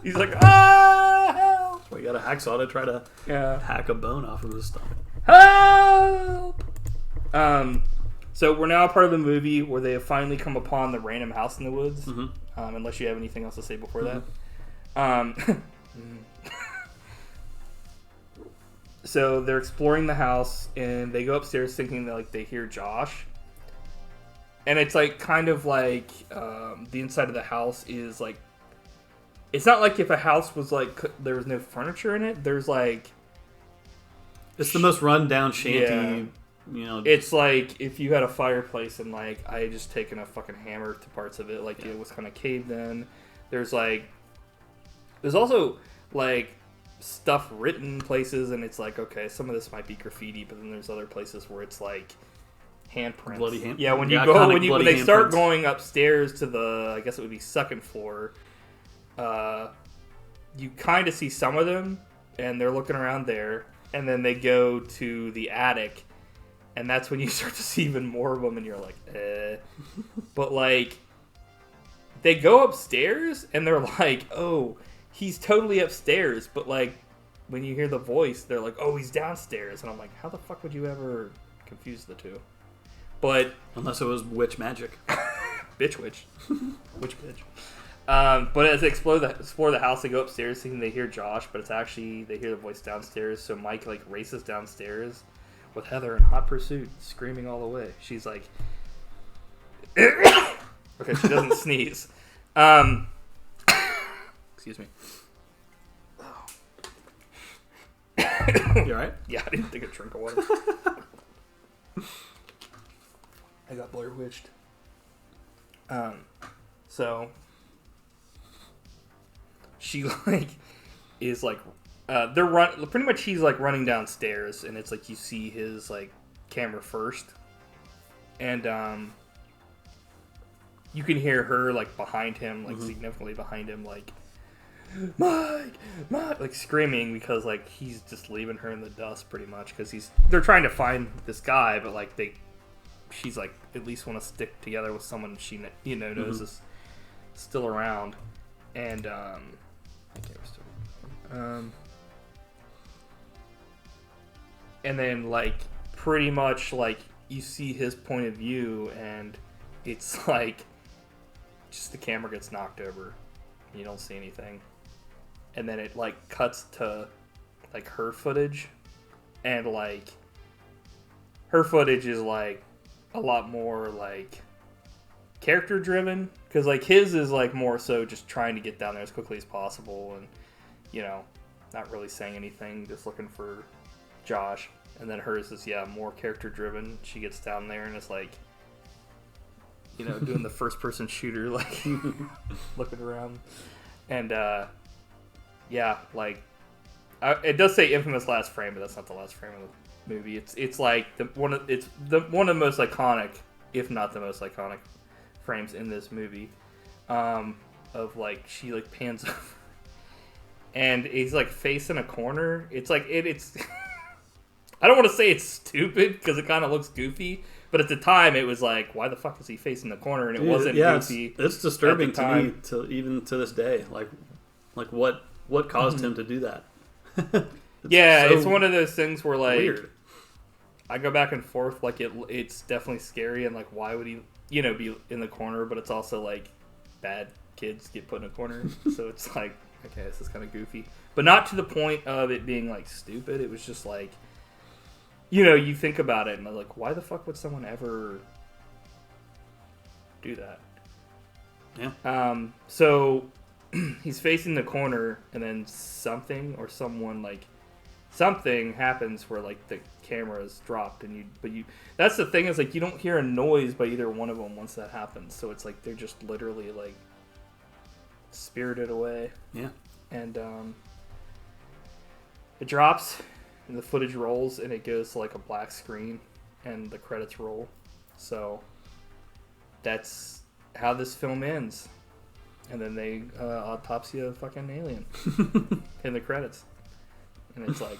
He's like, help! We got a hacksaw to try to hack a bone off of his stomach. Help! So we're now a part of the movie where they have finally come upon the random house in the woods. Mm-hmm. Unless you have anything else to say before that. So they're exploring the house, and they go upstairs thinking that like they hear Josh. And it's like kind of like the inside of the house is like. It's not like if a house was like there was no furniture in it. There's like. It's the most run-down shanty. Yeah. It's like if you had a fireplace and like I had just taken a fucking hammer to parts of it, like it was kind of caved in. There's also like stuff written places, and it's like okay, some of this might be graffiti, but then there's other places where it's like handprints. Bloody handprints. Yeah, when they start going upstairs to the, I guess it would be second floor. You kind of see some of them, and they're looking around there, and then they go to the attic. And that's when you start to see even more of them, and you're like, eh. But, like, they go upstairs, and they're like, oh, he's totally upstairs. But, like, when you hear the voice, they're like, oh, he's downstairs. And I'm like, how the fuck would you ever confuse the two? But... Unless it was witch magic. Bitch witch. Witch bitch. But as they explore the house, they go upstairs thinking they hear Josh, but it's actually, they hear the voice downstairs. So Mike, like, races downstairs with Heather in hot pursuit, screaming all the way. She's like... Okay, she doesn't sneeze. Excuse me. You alright? Yeah, I didn't take a drink of water. I got Blair witched. So she like is like pretty much he's like running downstairs, and it's like you see his like camera first, and you can hear her like behind him, like significantly behind him, like Mike, like screaming because like he's just leaving her in the dust pretty much because they're trying to find this guy, but like she's like at least want to stick together with someone she knows is still around, and and then like pretty much like you see his point of view, and it's like just the camera gets knocked over, and you don't see anything, and then it like cuts to like her footage, and like her footage is like a lot more like character driven, because like his is like more so just trying to get down there as quickly as possible, and not really saying anything, just looking for Josh. And then hers is more character driven. She gets down there and it's like doing the first person shooter, like looking around, and it does say infamous last frame, but that's not the last frame of the movie. It's like one of the most iconic, if not the most iconic, frames in this movie, of like she like pans over, and he's like facing a corner. It's like it's I don't want to say it's stupid because it kind of looks goofy, but at the time it was like, why the fuck is he facing the corner? And it wasn't goofy. It's disturbing to me even to this day. Like what caused him to do that? It's one of those things where like weird. I go back and forth. Like it's definitely scary, and like why would he be in the corner? But it's also like bad kids get put in a corner, so it's like, okay, this is kind of goofy, but not to the point of it being like stupid. It was just like, you think about it and like, why the fuck would someone ever do that? Yeah. So he's facing the corner, and then something happens where like the camera is dropped, and you that's the thing, is like you don't hear a noise by either one of them once that happens. So it's like they're just literally like spirited away. Yeah. And it drops, and the footage rolls, and it goes to like a black screen, and the credits roll. So that's how this film ends. And then they autopsy a fucking alien in the credits. And it's like,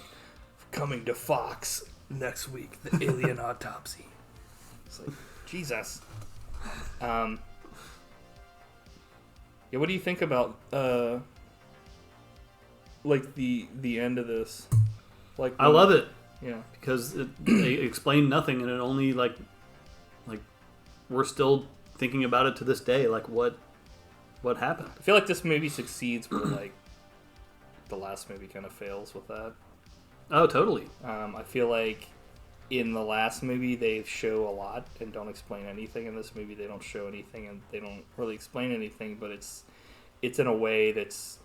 coming to Fox next week, the alien autopsy. It's like, Jesus. What do you think about like the end of this? Like, I love it. Yeah, because they explain nothing, and it only like we're still thinking about it to this day. Like what happened? I feel like this movie succeeds where like the last movie kind of fails with that. Oh, totally. I feel like in the last movie they show a lot and don't explain anything. In this movie they don't show anything and they don't really explain anything, but it's in a way that's,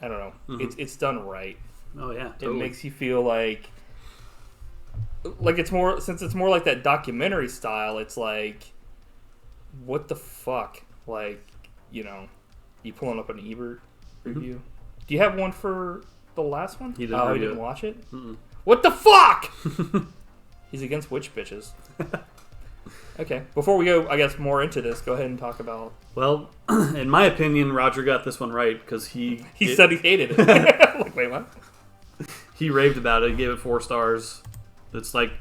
I don't know. Mm-hmm. It's done right. Oh yeah, totally. It makes you feel like it's more, since it's more like that documentary style. It's like, what the fuck? Like, you pulling up an Ebert review. Mm-hmm. Do you have one for the last one? He didn't. He didn't watch it. Mm-mm. What the fuck? He's against witch bitches. Okay. Before we go, I guess, more into this, go ahead and talk about. Well, in my opinion, Roger got this one right because he said he hated it. Like, wait, what? He raved about it. He gave it 4 stars. It's like,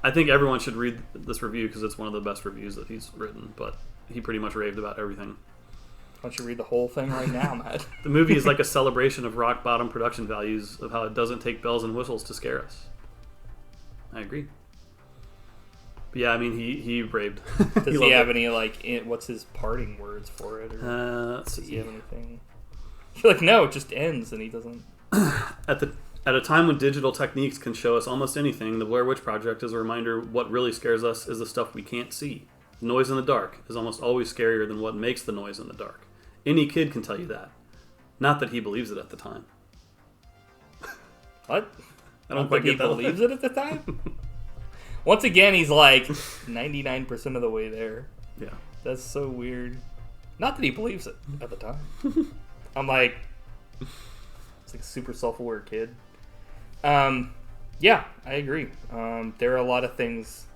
I think everyone should read this review because it's one of the best reviews that he's written. But he pretty much raved about everything. Why don't you read the whole thing right now, Matt? The movie is like a celebration of rock bottom production values, of how it doesn't take bells and whistles to scare us. I agree. But yeah, I mean, he raved. Does he have any, like, what's his parting words for it? Or does he have anything? You're like, no, it just ends, and he doesn't. At a time when digital techniques can show us almost anything, the Blair Witch Project is a reminder what really scares us is the stuff we can't see. The noise in the dark is almost always scarier than what makes the noise in the dark. Any kid can tell you that. Not that he believes it at the time. What? I don't think he believes it at the time. Once again, he's like 99% of the way there. Yeah. That's so weird. Not that he believes it at the time. I'm like, it's like a super self-aware kid. Yeah, I agree. There are a lot of things.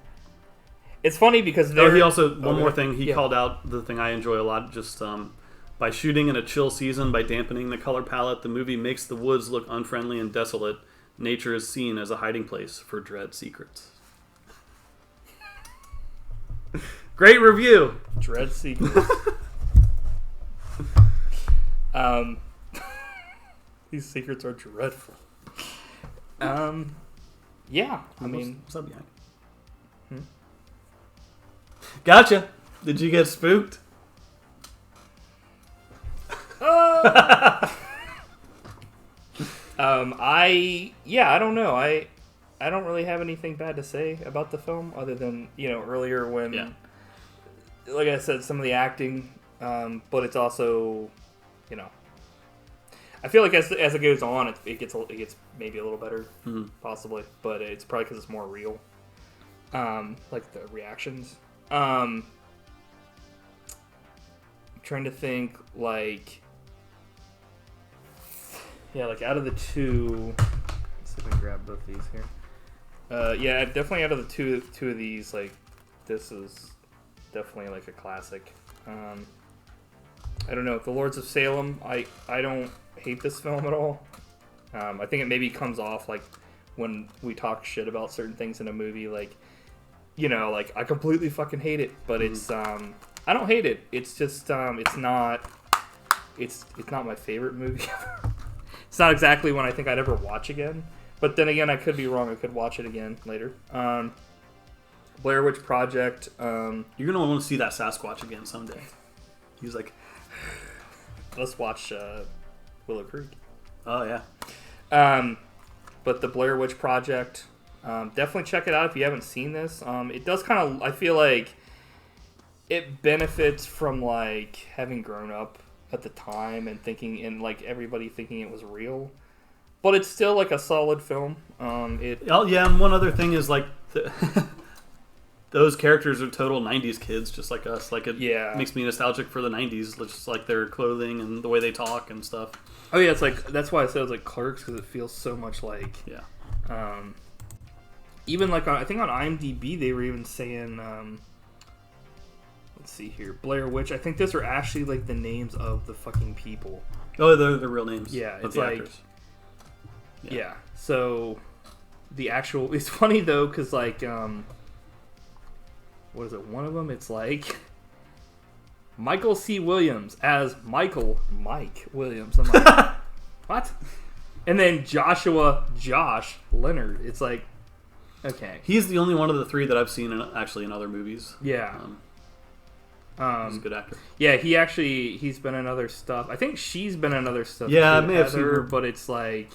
It's funny because he also one more thing he called out the thing I enjoy a lot. Just by shooting in a chill season, by dampening the color palette, the movie makes the woods look unfriendly and desolate. Nature is seen as a hiding place for dread secrets. Great review. Dread secrets. These secrets are dreadful. Yeah, I mean, what's up behind you? Gotcha. Did you get spooked? I don't know. I don't really have anything bad to say about the film other than, earlier when, like I said, some of the acting, but it's also, I feel like as it goes on, it gets maybe a little better, possibly, but it's probably because it's more real, like the reactions. I'm trying to think, like out of the two, let's see if I can grab both these here. Yeah, definitely out of the two of these, like, this is definitely like a classic. I don't know, the Lords of Salem, I don't hate this film at all. I think it maybe comes off like when we talk shit about certain things in a movie, like, like I completely fucking hate it, but it's I don't hate it. It's just it's not my favorite movie. It's not exactly one I think I'd ever watch again. But then again, I could be wrong. I could watch it again later. Blair Witch Project. You're gonna want to see that Sasquatch again someday. He's like, let's watch Willow Creek. Oh yeah. But the Blair Witch Project. Definitely check it out if you haven't seen this. It does kind of. I feel like it benefits from like having grown up at the time and thinking, and like everybody thinking it was real. But it's still like a solid film. And one other thing is like those characters are total 90s kids, just like us. Like it makes me nostalgic for the 90s, just like their clothing and the way they talk and stuff. Oh yeah, it's like that's why I said it was like Clerks, because it feels so much like even like I think on IMDb they were even saying let's see here, Blair Witch. I think those are actually like the names of the fucking people. Oh, they're the real names. Yeah, it's the like actors. Yeah. So the actual, it's funny though, because like what is it? One of them, it's like Michael C. Williams as Mike Williams. I'm like, what? And then Josh Leonard. It's like, okay. He's the only one of the three that I've seen in other movies. Yeah. He's a good actor. Yeah, he's been in other stuff. I think she's been in other stuff. Yeah, I too, may have seen her, but it's like,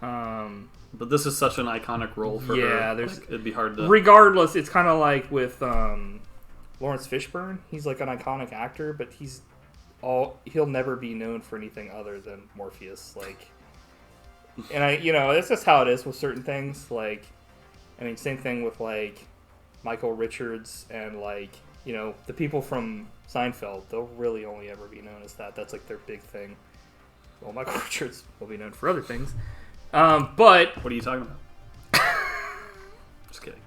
but this is such an iconic role for her. Yeah, there's it'd be hard to. Regardless, it's kind of like with Lawrence Fishburne. He's like an iconic actor, but he'll never be known for anything other than Morpheus. Like, and that's just how it is with certain things. Like, I mean, same thing with like Michael Richards and like, the people from Seinfeld. They'll really only ever be known as that. That's like their big thing. Well, Michael Richards will be known for other things. But what are you talking about? Just kidding.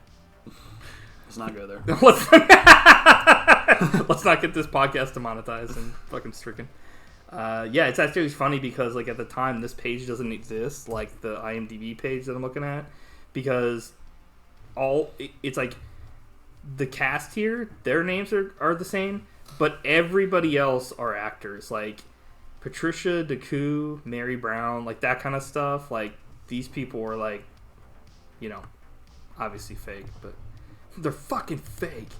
Let's not go there. Let's not get this podcast demonetized and fucking stricken. Yeah, it's actually funny because like at the time this page doesn't exist, like the IMDb page that I'm looking at, because it's like the cast here, their names are the same, but everybody else are actors. Like Patricia Quinn, Mary Brown, like that kind of stuff. Like these people were like, obviously fake, but they're fucking fake.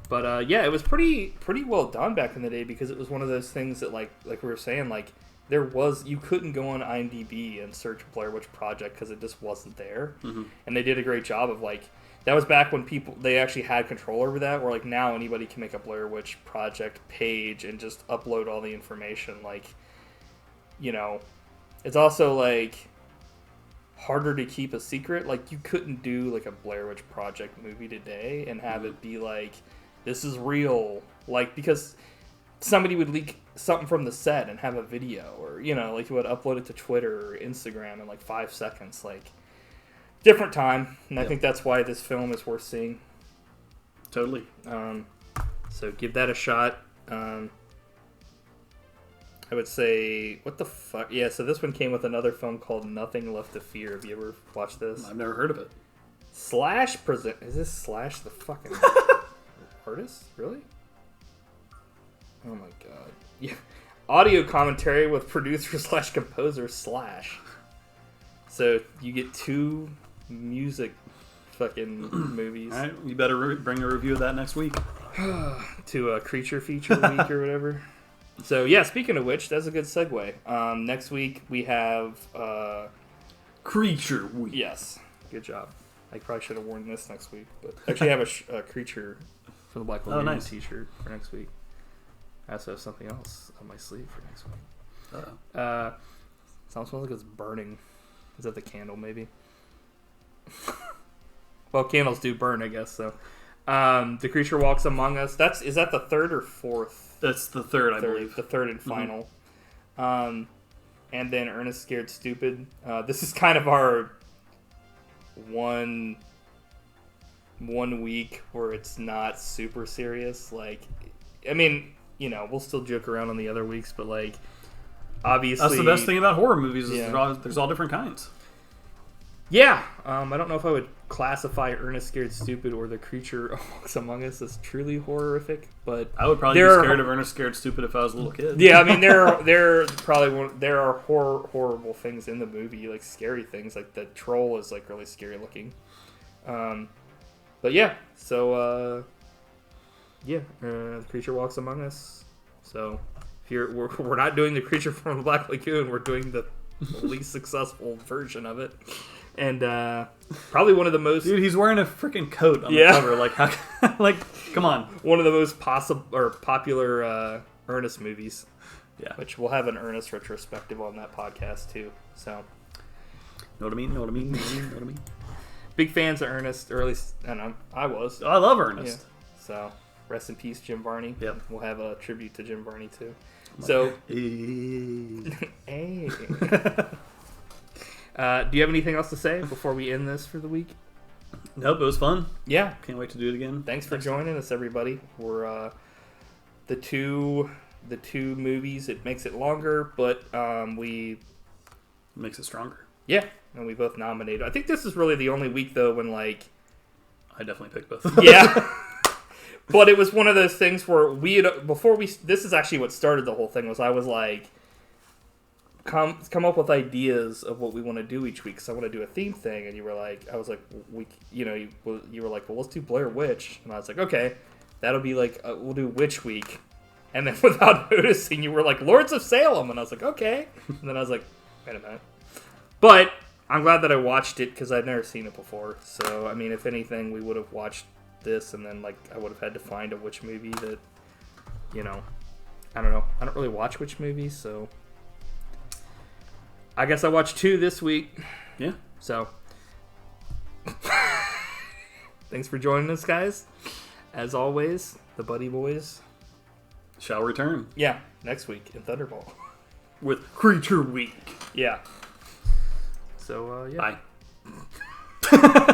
But yeah, it was pretty well done back in the day, because it was one of those things that like we were saying, like you couldn't go on IMDb and search Blair Witch Project because it just wasn't there. Mm-hmm. And they did a great job of like, that was back when they actually had control over that, where like now anybody can make a Blair Witch Project page and just upload all the information. Like, it's also like, harder to keep a secret. Like, you couldn't do like a Blair Witch Project movie today and have it be like, this is real. Like, because somebody would leak something from the set and have a video, or, you know, like you would upload it to Twitter or Instagram in like 5 seconds. Like, different time. And I think that's why this film is worth seeing. Totally. So give that a shot. I would say, what the fuck? Yeah, so this one came with another film called Nothing Left to Fear. Have you ever watched this? I've never heard of it. Slash present. Is this Slash the fucking artist? Really? Oh my god. Yeah. Audio commentary with producer slash composer Slash. So you get 2 music fucking movies. Alright, you better bring a review of that next week. To a creature feature week or whatever. So yeah, speaking of which, that's a good segue. Next week we have Creature Week. Yes, good job. I probably should have worn this next week, but actually I have a creature for the Black Lagoon t-shirt for next week. I also have something else on my sleeve for next week. Sounds like it's burning. Is that the candle, maybe? Well, candles do burn, I guess. So, the creature walks among us. Is that the 3rd or 4th? That's the 3rd, I believe. The 3rd and final. And then Ernest Scared Stupid. This is kind of our one week where it's not super serious. Like, I mean, you know, we'll still joke around on the other weeks, but like, obviously, that's the best thing about horror movies is there's all different kinds. Yeah, I don't know if I would classify Ernest Scared Stupid or The Creature Walks Among Us as truly horrific, but I would probably be scared of Ernest Scared Stupid if I was a little kid. Yeah, I mean there are horrible things in the movie, like scary things, like the troll is like really scary looking. But yeah, so The Creature Walks Among Us. So if we're not doing The Creature from the Black Lagoon, we're doing the least successful version of it. And probably one of the most... Dude, he's wearing a freaking coat on the cover. Like, come on. One of the most popular Ernest movies. Yeah. Which we'll have an Ernest retrospective on that podcast, too. So... Know what I mean? Know what I mean? Know what I mean? Big fans of Ernest, or at least, I don't know, I was. I love Ernest. Yeah. So, rest in peace, Jim Varney. Yep. We'll have a tribute to Jim Varney, too. So... Hey. Do you have anything else to say before we end this for the week? Nope, it was fun. Yeah. Can't wait to do it again. Thanks for joining us, everybody. We're the two movies. It makes it longer, but it makes it stronger. Yeah, and we both nominated. I think this is really the only week though when like I definitely picked both. Yeah. But it was one of those things where this is actually what started the whole thing. Was I was like, come up with ideas of what we want to do each week. So I want to do a theme thing, and you were like, I was like, you were like, well, let's do Blair Witch, and I was like, okay, that'll be like we'll do Witch Week, and then without noticing, you were like Lords of Salem, and I was like, okay, and then I was like, wait a minute, but I'm glad that I watched it because I'd never seen it before. So I mean, if anything, we would have watched this, and then like I would have had to find a witch movie that, you know, I don't know. I don't really watch witch movies, so I guess I watched 2 this week. Yeah. So thanks for joining us, guys. As always, the Buddy Boys shall return. Yeah, next week in Thunderball with Creature Week. Yeah. So yeah. Bye.